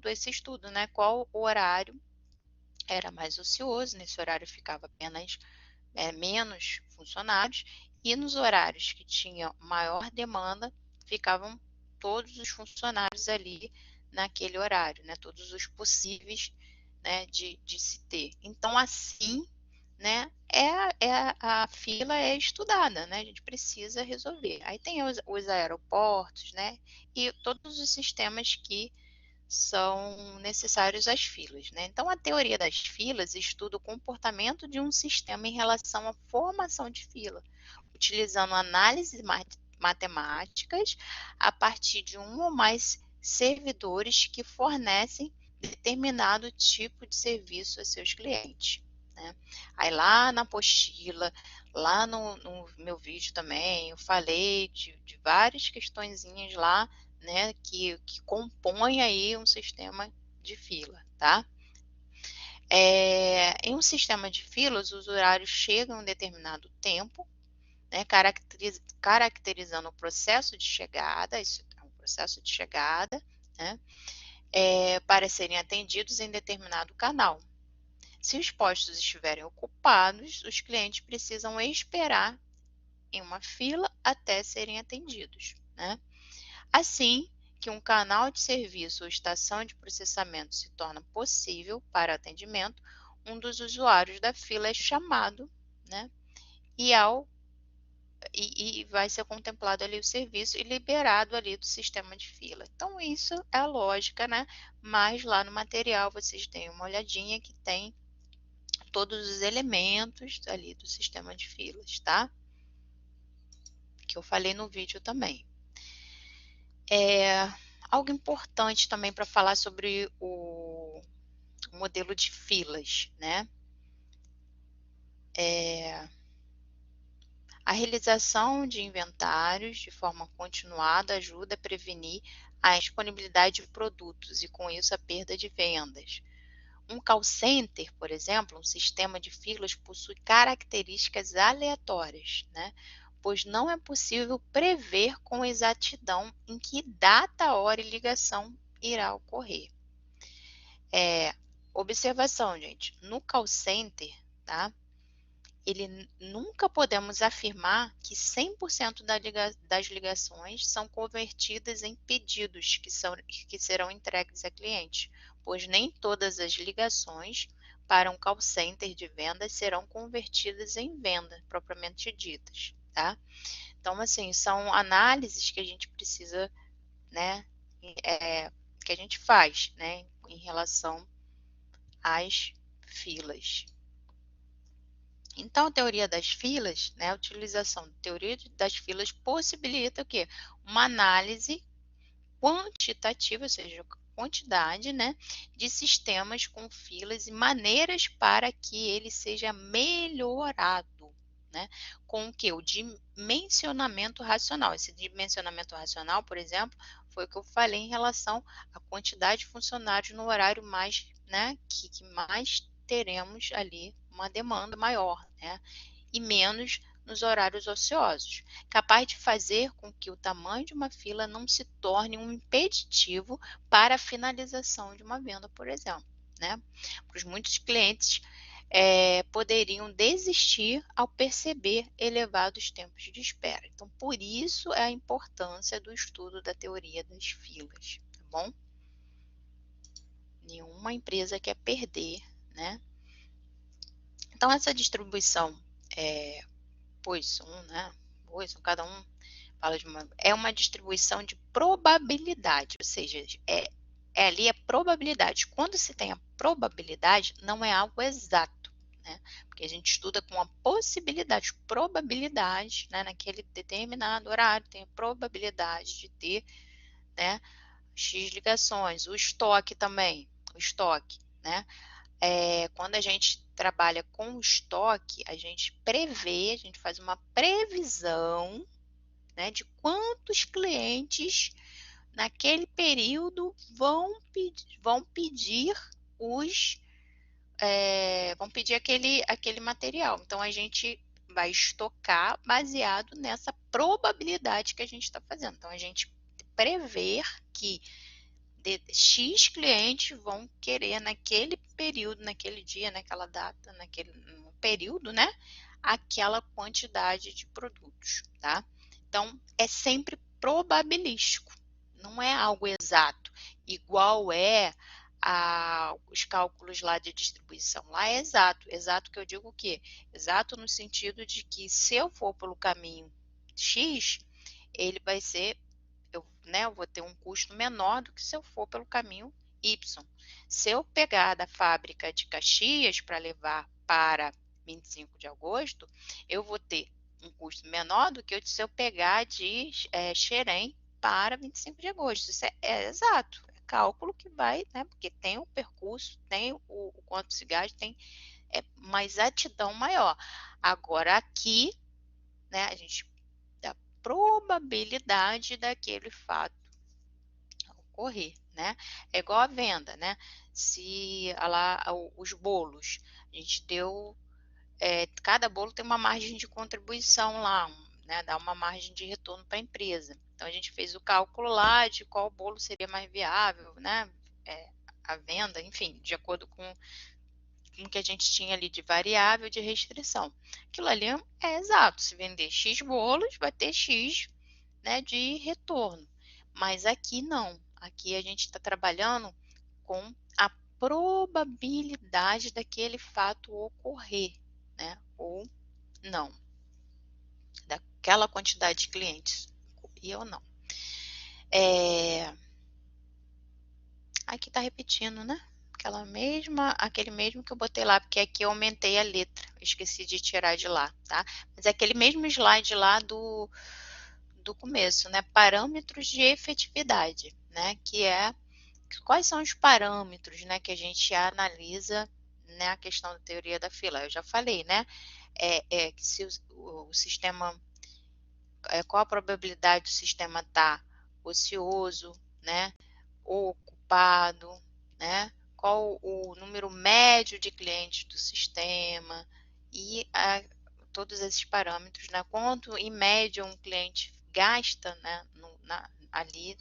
esse estudo, né? Qual o horário era mais ocioso, nesse horário ficava apenas menos funcionários, e nos horários que tinha maior demanda, ficavam todos os funcionários ali naquele horário, né? Todos os possíveis, né, de se ter. Então, assim, né, a fila é estudada, né? A gente precisa resolver. Aí tem os aeroportos, né? E todos os sistemas que são necessários às filas, né? Então, a teoria das filas estuda o comportamento de um sistema em relação à formação de fila, utilizando análises matemáticas a partir de um ou mais servidores que fornecem determinado tipo de serviço a seus clientes, né? Aí lá na apostila, lá no meu vídeo também, eu falei de várias questõezinhas lá, né, que compõem aí um sistema de fila, tá? Em um sistema de filas, os horários chegam em um determinado tempo, né, caracterizando o processo de chegada, isso é um processo de chegada, né, para serem atendidos em determinado canal. Se os postos estiverem ocupados, os clientes precisam esperar em uma fila até serem atendidos, né? Assim que um canal de serviço ou estação de processamento se torna possível para atendimento, um dos usuários da fila é chamado, né? E ao e vai ser contemplado ali o serviço e liberado ali do sistema de fila. Então, isso é a lógica, né? Mas lá no material vocês têm uma olhadinha que tem todos os elementos ali do sistema de filas, tá? Que eu falei no vídeo também. Algo importante também para falar sobre o modelo de filas, né? A realização de inventários de forma continuada ajuda a prevenir a disponibilidade de produtos e, com isso, a perda de vendas. Um call center, por exemplo, um sistema de filas, possui características aleatórias, né? Pois não é possível prever com exatidão em que data, hora e ligação irá ocorrer. Observação, gente, no call center, tá? Nunca podemos afirmar que 100% das ligações são convertidas em pedidos que serão entregues a cliente, pois nem todas as ligações para um call center de vendas serão convertidas em venda, propriamente ditas, tá? Então, assim, são análises que a gente precisa, né, que a gente faz, né, em relação às filas. Então, a teoria das filas, né, a utilização da teoria das filas possibilita o quê? Uma análise quantitativa, ou seja, quantidade, né, de sistemas com filas e maneiras para que ele seja melhorado, né, com o que? O dimensionamento racional. Esse dimensionamento racional, por exemplo, foi o que eu falei em relação à quantidade de funcionários no horário mais, né, que mais teremos ali uma demanda maior, né, e menos nos horários ociosos, capaz de fazer com que o tamanho de uma fila não se torne um impeditivo para a finalização de uma venda, por exemplo, né? Pois muitos clientes poderiam desistir ao perceber elevados tempos de espera. Então, por isso é a importância do estudo da teoria das filas, tá bom? Nenhuma empresa quer perder, né? Então, essa distribuição Poisson, né? Poisson, cada um fala de uma. É uma distribuição de probabilidade, ou seja, ali é probabilidade. Quando se tem a probabilidade, não é algo exato, né? Porque a gente estuda com a possibilidade, probabilidade, né? Naquele determinado horário, tem a probabilidade de ter, né? X ligações, o estoque também, o estoque, né? Quando a gente trabalha com o estoque, a gente prevê, a gente faz uma previsão, né, de quantos clientes naquele período vão pedir vão pedir aquele material. Então a gente vai estocar baseado nessa probabilidade que a gente está fazendo. Então a gente prever que X clientes vão querer naquele período, naquele dia, naquela data, naquele período, né? Aquela quantidade de produtos, tá? Então, é sempre probabilístico, não é algo exato, igual os cálculos lá de distribuição. Lá é exato. Exato que eu digo o quê? Exato no sentido de que se eu for pelo caminho X, ele vai ser eu vou ter um custo menor do que se eu for pelo caminho Y. Se eu pegar da fábrica de Caxias para levar para 25 de agosto, eu vou ter um custo menor do que se eu pegar de Xerém para 25 de agosto. Isso é exato, é cálculo que vai, né, porque tem o percurso, tem o quanto se gasta, tem uma exatidão maior. Agora aqui, né, a gente probabilidade daquele fato ocorrer, né? É igual a venda, né? Se lá os bolos, a gente deu, cada bolo tem uma margem de contribuição lá, né? Dá uma margem de retorno para a empresa. Então a gente fez o cálculo lá de qual bolo seria mais viável, né? A venda, enfim, de acordo com o que a gente tinha ali de variável de restrição. Aquilo ali é exato. Se vender X bolos, vai ter X, né, de retorno. Mas aqui não. Aqui a gente está trabalhando com a probabilidade daquele fato ocorrer, né, ou não. aquela quantidade de clientes e eu não. Aqui está repetindo, né? Aquele mesmo que eu botei lá, porque aqui eu aumentei a letra, esqueci de tirar de lá, tá? Mas é aquele mesmo slide lá do começo, né? Parâmetros de efetividade, né? Quais são os parâmetros, né, que a gente analisa, né, a questão da teoria da fila. Eu já falei, né? Que se o sistema, qual a probabilidade do sistema estar ocioso, né? Ou ocupado, né? Qual o número médio de clientes do sistema e todos esses parâmetros, né? Quanto em média um cliente gasta, né? Ali,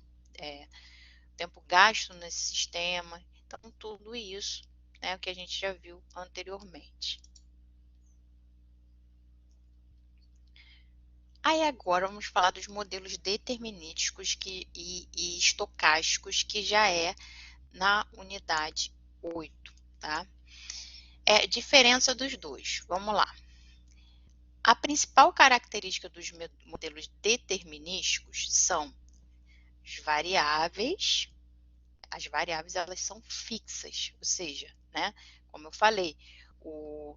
tempo gasto nesse sistema. Então, tudo isso, né? O que a gente já viu anteriormente. Aí agora vamos falar dos modelos determinísticos e estocásticos, que já é na unidade 8, tá? Diferença dos dois, vamos lá. A principal característica dos modelos determinísticos são as variáveis. As variáveis, elas são fixas, ou seja, né, como eu falei,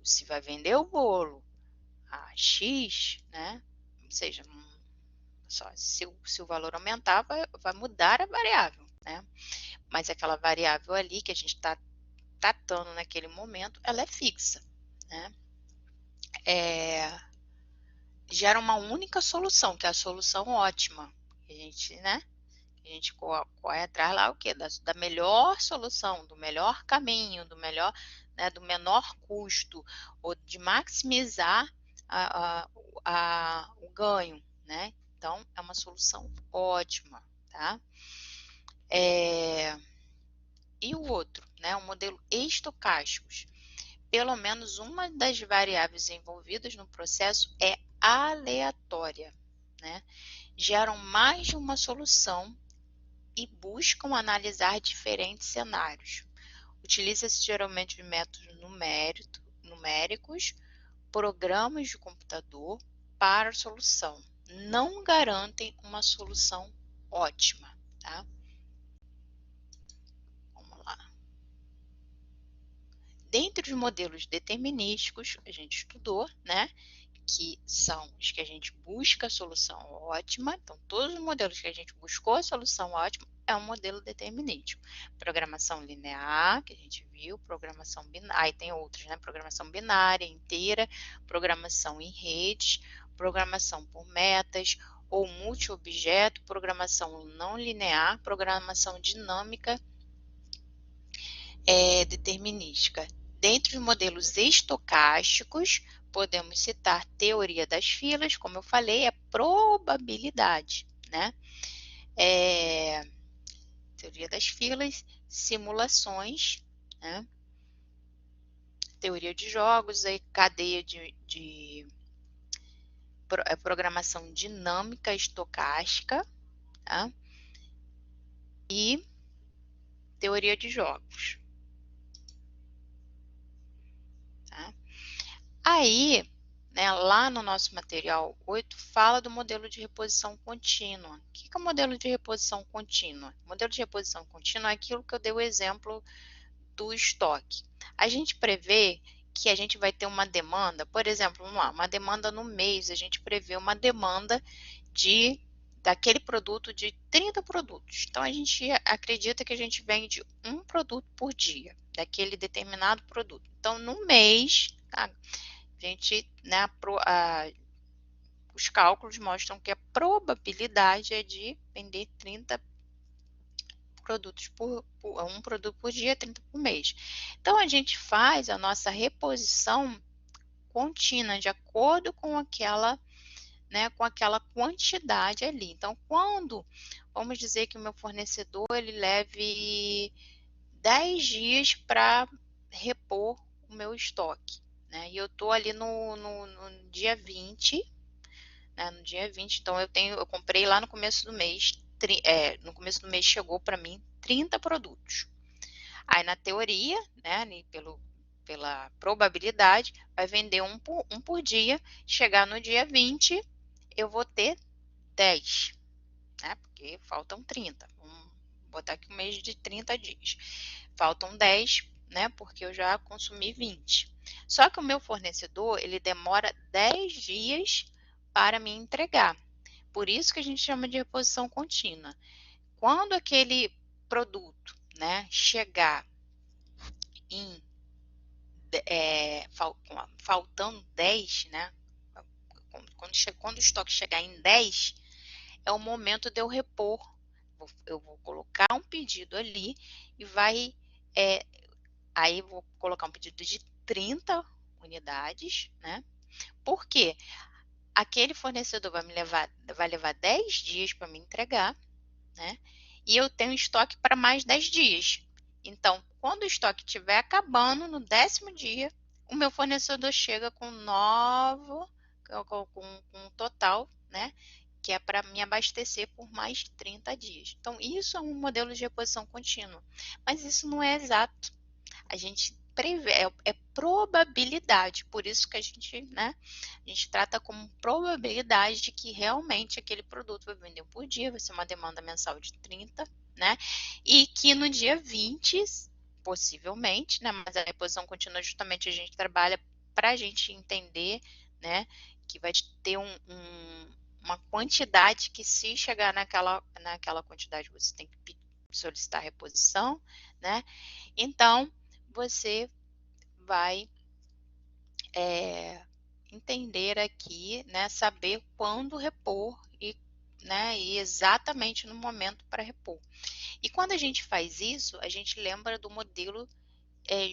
se vai vender o bolo a X, né, ou seja, se o valor aumentar, vai mudar a variável, né? Mas aquela variável ali que a gente está tratando naquele momento, ela é fixa, né? Gera uma única solução, que é a solução ótima. A gente corre atrás lá o quê? Da melhor solução, do melhor caminho, do melhor, né, do menor custo, ou de maximizar o ganho, né? Então, é uma solução ótima, tá? E o outro, né, o modelo estocásticos. Pelo menos uma das variáveis envolvidas no processo é aleatória, né? Geram mais de uma solução e buscam analisar diferentes cenários. Utiliza-se geralmente métodos numéricos, programas de computador para a solução. Não garantem uma solução ótima, tá? Vamos lá. Dentre os modelos determinísticos, a gente estudou, né, que são os que a gente busca a solução ótima. Então, todos os modelos que a gente buscou a solução ótima é um modelo determinístico. Programação linear, que a gente viu, programação binária, aí tem outros, né? Programação binária, inteira, programação em redes, programação por metas ou multi-objeto, programação não linear, programação dinâmica determinística. Dentre os modelos estocásticos, podemos citar teoria das filas, como eu falei, é probabilidade, né? Teoria das filas, simulações, né? Teoria de jogos, aí cadeia de programação dinâmica estocástica, tá? E teoria de jogos. Tá? Aí, né, lá no nosso material 8, fala do modelo de reposição contínua. O que é o modelo de reposição contínua? O modelo de reposição contínua é aquilo que eu dei o exemplo do estoque. A gente prevê que a gente vai ter uma demanda, por exemplo, uma demanda no mês, a gente prevê uma demanda daquele produto de 30 produtos. Então, a gente acredita que a gente vende um produto por dia, daquele determinado produto. Então, no mês, a gente, né, os cálculos mostram que a probabilidade é de vender 30 produtos um produto por dia, 30 por mês. Então, a gente faz a nossa reposição contínua, de acordo com aquela, né, com aquela quantidade ali. Então, vamos dizer que o meu fornecedor, ele leve 10 dias para repor o meu estoque, né, e eu estou ali no dia 20, né, no dia 20, então eu comprei lá no começo do mês, no começo do mês chegou para mim 30 produtos. Aí na teoria, né, pela probabilidade, vai vender um por dia, chegar no dia 20, eu vou ter 10, né? Porque faltam 30. Vamos botar aqui um mês de 30 dias. Faltam 10, né? Porque eu já consumi 20. Só que o meu fornecedor, ele demora 10 dias para me entregar. Por isso que a gente chama de reposição contínua. Quando aquele produto, né, chegar em faltando 10, né? Quando o estoque chegar em 10, é o momento de eu repor. Eu vou colocar um pedido ali e aí vou colocar um pedido de 30 unidades, né? Por quê? Aquele fornecedor vai levar 10 dias para me entregar, né? E eu tenho estoque para mais 10 dias. Então, quando o estoque estiver acabando, no 10º dia, o meu fornecedor chega com um total, né? Que é para me abastecer por mais 30 dias. Então, isso é um modelo de reposição contínua. Mas isso não é exato. A gente prevê, é probabilidade, por isso que a gente trata como probabilidade de que realmente aquele produto vai vender por dia, vai ser uma demanda mensal de 30, né? E que no dia 20, possivelmente, né? Mas a reposição contínua justamente a gente trabalha para a gente entender, né? Que vai ter uma quantidade que se chegar naquela quantidade você tem que solicitar reposição, né? Então, você vai entender aqui, né, saber quando repor e exatamente no momento para repor. E quando a gente faz isso, a gente lembra do modelo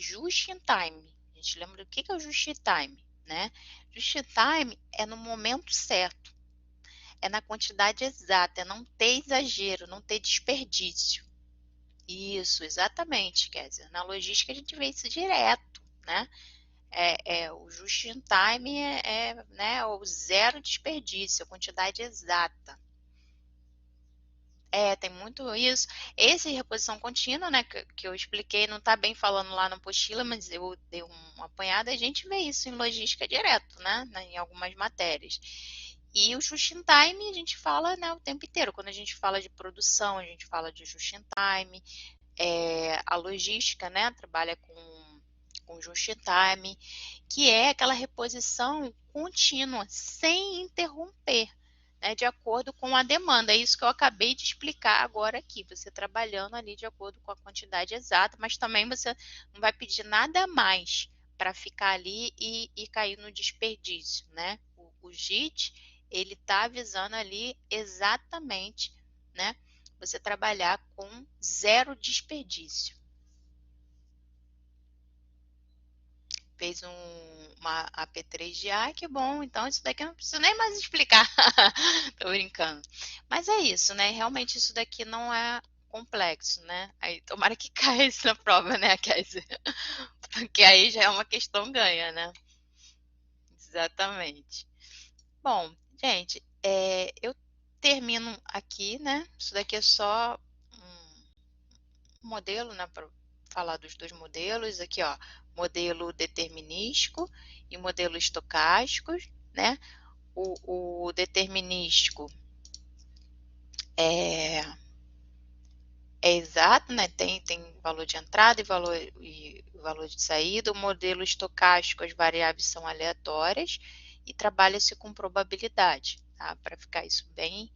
just in time. A gente lembra do que é o just in time, né? Just in time é no momento certo, é na quantidade exata, é não ter exagero, não ter desperdício. Isso, exatamente, Kézia. Na logística a gente vê isso direto, né? O just in time né, o zero desperdício, a quantidade exata. Tem muito isso. Esse reposição contínua, né, que eu expliquei, não está bem falando lá na apostila, mas eu dei uma apanhada, a gente vê isso em logística direto, né, em algumas matérias. E o just in time a gente fala, né, o tempo inteiro. Quando a gente fala de produção, a gente fala de just in time. A logística, né, trabalha com just in time, que é aquela reposição contínua, sem interromper, né, de acordo com a demanda. É isso que eu acabei de explicar agora aqui, você trabalhando ali de acordo com a quantidade exata, mas também você não vai pedir nada mais para ficar ali e cair no desperdício, né? O JIT, ele está avisando ali exatamente, né? Você trabalhar com zero desperdício. Fez uma AP3A, que bom, então isso daqui eu não preciso nem mais explicar. Tô brincando. Mas é isso, né? Realmente isso daqui não é complexo, né? Aí tomara que caia isso na prova, né, Kézia? Porque aí já é uma questão ganha, né? Exatamente. Bom, gente, eu termino aqui, né? Isso daqui é só um modelo, né? Para falar dos dois modelos. Aqui, ó, modelo determinístico e modelo estocástico, né? O determinístico é, é exato, né? Tem valor de entrada e valor de saída. O modelo estocástico, as variáveis são aleatórias e trabalha-se com probabilidade, tá? Para ficar isso bem,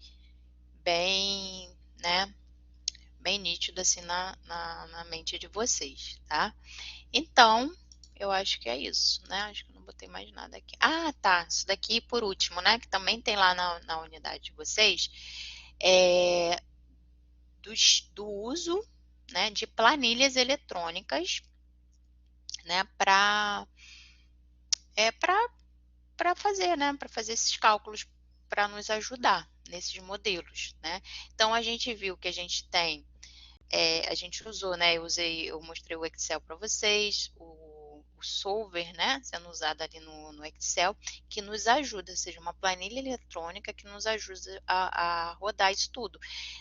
né? Bem nítido assim na mente de vocês, tá? Então, eu acho que é isso, né? Acho que eu não botei mais nada aqui. Ah, tá. Isso daqui por último, né? Que também tem lá na unidade de vocês. É, do uso, né, de planilhas eletrônicas, né? Para fazer, né? Para fazer esses cálculos para nos ajudar nesses modelos, né? Então, a gente viu que a gente tem a gente usou, né? Eu mostrei o Excel para vocês, o Solver, né? Sendo usado ali no Excel, que nos ajuda, ou seja, uma planilha eletrônica que nos ajuda a rodar isso tudo.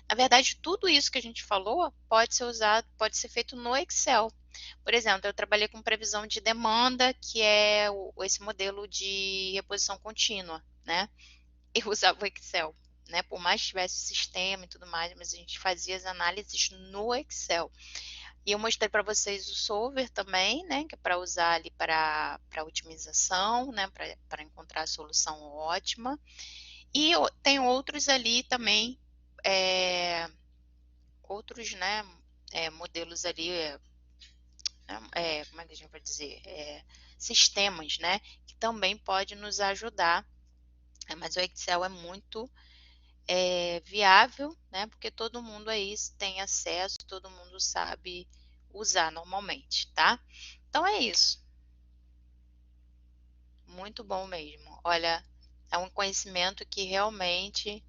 Na verdade, tudo isso que a gente falou pode ser usado, pode ser feito no Excel. Por exemplo, eu trabalhei com previsão de demanda, que é esse modelo de reposição contínua, né? eu usava o Excel, né? Por mais que tivesse sistema e tudo mais, mas a gente fazia as análises no Excel. E eu mostrei para vocês o Solver também, né? Que é para usar ali para otimização, né? Para encontrar a solução ótima. E tem outros ali também, outros, né? Modelos ali, como é que a gente vai dizer? Sistemas, né? Que também pode nos ajudar. Mas o Excel é muito viável, né? Porque todo mundo aí tem acesso, todo mundo sabe usar normalmente, tá? Então é isso. Muito bom mesmo. Olha, é um conhecimento que realmente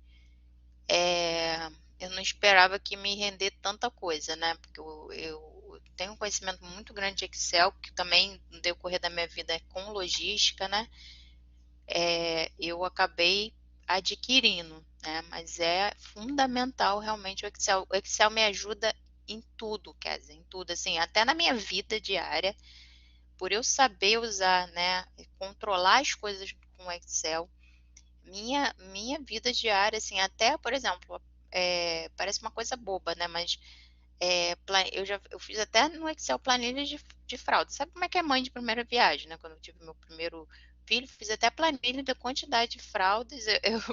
eu não esperava que me render tanta coisa, né? Porque eu tenho um conhecimento muito grande de Excel, que também no decorrer da minha vida é com logística, né? Eu acabei adquirindo, né? Mas é fundamental realmente o Excel. O Excel me ajuda em tudo, Kézia, em tudo, assim, até na minha vida diária, por eu saber usar, né? Controlar as coisas com o Excel, minha vida diária, assim, até, por exemplo, parece uma coisa boba, né? Mas eu fiz até no Excel planilha de fralda. Sabe como é que é mãe de primeira viagem, né? Quando eu tive meu primeiro filho, fiz até a planilha da quantidade de fraldas.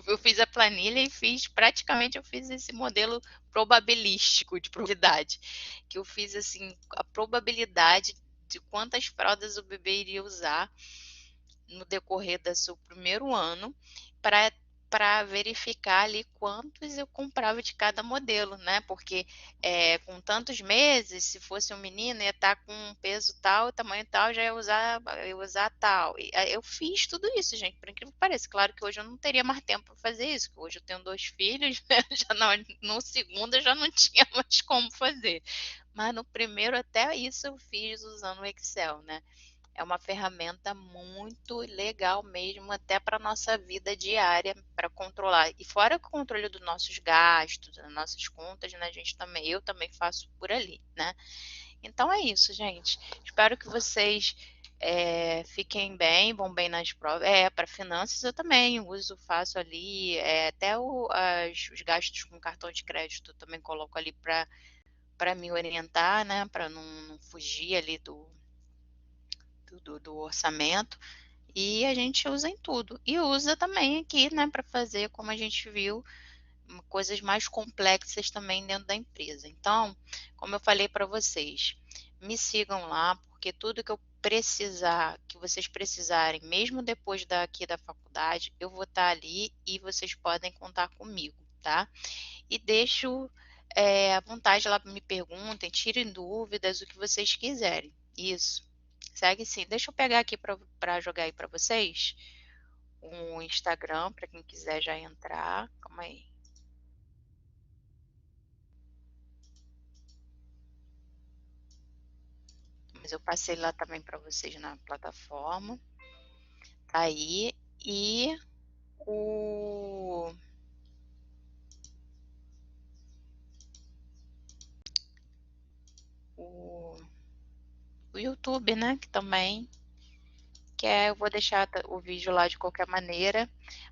Eu fiz a planilha e praticamente eu fiz esse modelo probabilístico de probabilidade, que eu fiz assim a probabilidade de quantas fraldas o bebê iria usar no decorrer do seu primeiro ano para verificar ali quantos eu comprava de cada modelo, né? Porque com tantos meses, se fosse um menino, ia estar com um peso tal, tamanho tal, já ia usar tal. E, eu fiz tudo isso, gente, por incrível que pareça. Claro que hoje eu não teria mais tempo para fazer isso, porque hoje eu tenho 2 filhos, né? Já no segundo eu já não tinha mais como fazer. Mas no primeiro até isso eu fiz usando o Excel, né? É uma ferramenta muito legal mesmo, até para a nossa vida diária, para controlar. E fora o controle dos nossos gastos, das nossas contas, né? Eu também faço por ali, né? Então é isso, gente. Espero que vocês fiquem bem, vão bem nas provas. Para finanças eu também uso, faço ali, até os gastos com cartão de crédito eu também coloco ali para me orientar, né? Para não fugir ali do orçamento, e a gente usa em tudo. E usa também aqui, né, para fazer, como a gente viu, coisas mais complexas também dentro da empresa. Então, como eu falei para vocês, me sigam lá, porque tudo que eu precisar, que vocês precisarem, mesmo depois daqui da faculdade, eu vou estar ali e vocês podem contar comigo, tá? E deixo à vontade lá, me perguntem, tirem dúvidas, o que vocês quiserem. Isso. Segue sim. Deixa eu pegar aqui para jogar aí para vocês um Instagram, para quem quiser já entrar. Calma aí. Mas eu passei lá também para vocês na plataforma. Tá aí. E o, o, o YouTube, né? Que também eu vou deixar o vídeo lá de qualquer maneira,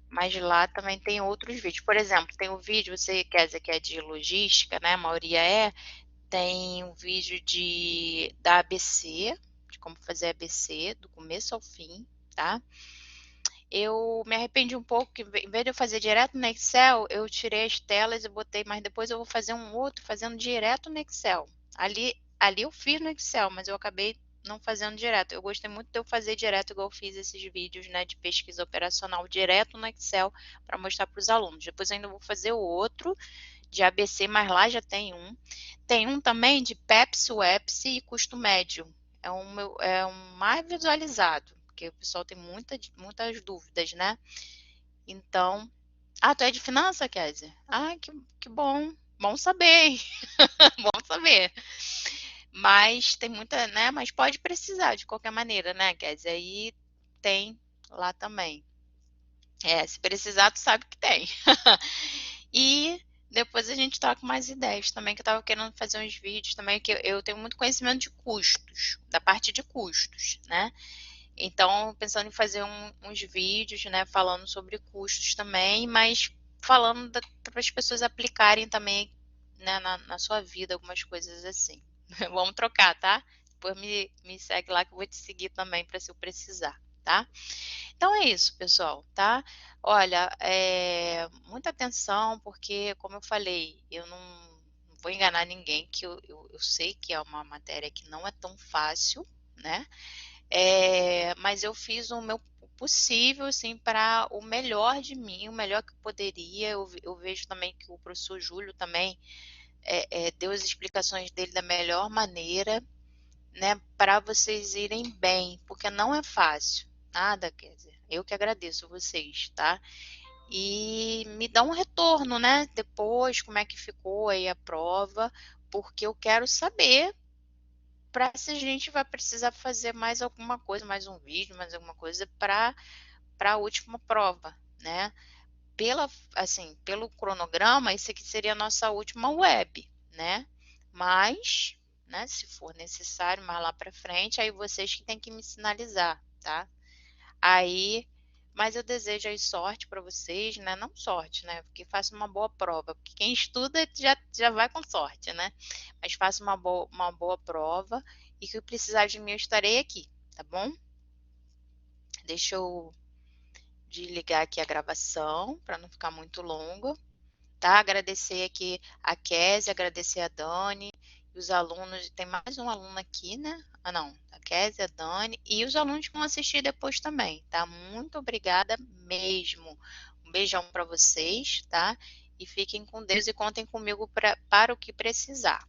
mas lá também tem outros vídeos. Por exemplo, tem o vídeo, você quer dizer que é de logística, né? A maioria tem um vídeo da ABC, de como fazer ABC, do começo ao fim, tá? Eu me arrependi um pouco, que em vez de eu fazer direto no Excel, eu tirei as telas e botei, mas depois eu vou fazer um outro fazendo direto no Excel. Ali eu fiz no Excel, mas eu acabei não fazendo direto. Eu gostei muito de eu fazer direto, igual eu fiz esses vídeos, né, de pesquisa operacional direto no Excel para mostrar para os alunos. Depois eu ainda vou fazer o outro de ABC, mas lá já tem um. Tem um também de Pepsi, Wepsi e custo médio. É um mais visualizado, porque o pessoal tem muitas dúvidas, né? Então, tu é de finança, Kézia? Ah, que bom. Bom saber, bom saber. Mas tem muita, né? Mas pode precisar de qualquer maneira, né, Kézia? Aí tem lá também. Se precisar, tu sabe que tem. E depois a gente troca mais ideias também, que eu tava querendo fazer uns vídeos também, que eu tenho muito conhecimento de custos, da parte de custos, né? Então, pensando em fazer uns vídeos, né, falando sobre custos também, mas falando para as pessoas aplicarem também, né, na sua vida, algumas coisas assim. Vamos trocar, tá? Depois me segue lá que eu vou te seguir também para se eu precisar, tá? Então é isso, pessoal, tá? Olha, muita atenção, porque, como eu falei, eu não vou enganar ninguém, que eu sei que é uma matéria que não é tão fácil, né? Mas eu fiz o meu possível, assim, para o melhor de mim, o melhor que eu poderia. Eu vejo também que o professor Júlio também deu as explicações dele da melhor maneira, né, para vocês irem bem, porque não é fácil, nada, quer dizer, eu que agradeço vocês, tá? E me dá um retorno, né, depois, como é que ficou aí a prova, porque eu quero saber para se a gente vai precisar fazer mais alguma coisa, mais um vídeo, mais alguma coisa para a última prova, né? Assim, pelo cronograma, isso aqui seria a nossa última web, né? Mas, né, se for necessário mais lá para frente, aí vocês que têm que me sinalizar, tá? Aí, mas eu desejo aí sorte para vocês, né? Não sorte, né? Porque faça uma boa prova, porque quem estuda já vai com sorte, né? Mas faça uma boa prova e que precisar de mim eu estarei aqui, tá bom? Deixa eu desligar aqui a gravação para não ficar muito longo, tá? Agradecer aqui a Kézia, agradecer a Dani e os alunos. Tem mais um aluno aqui, né? Ah, não. A Kézia, a Dani e os alunos que vão assistir depois também, tá? Muito obrigada mesmo. Um beijão para vocês, tá? E fiquem com Deus e contem comigo para o que precisar.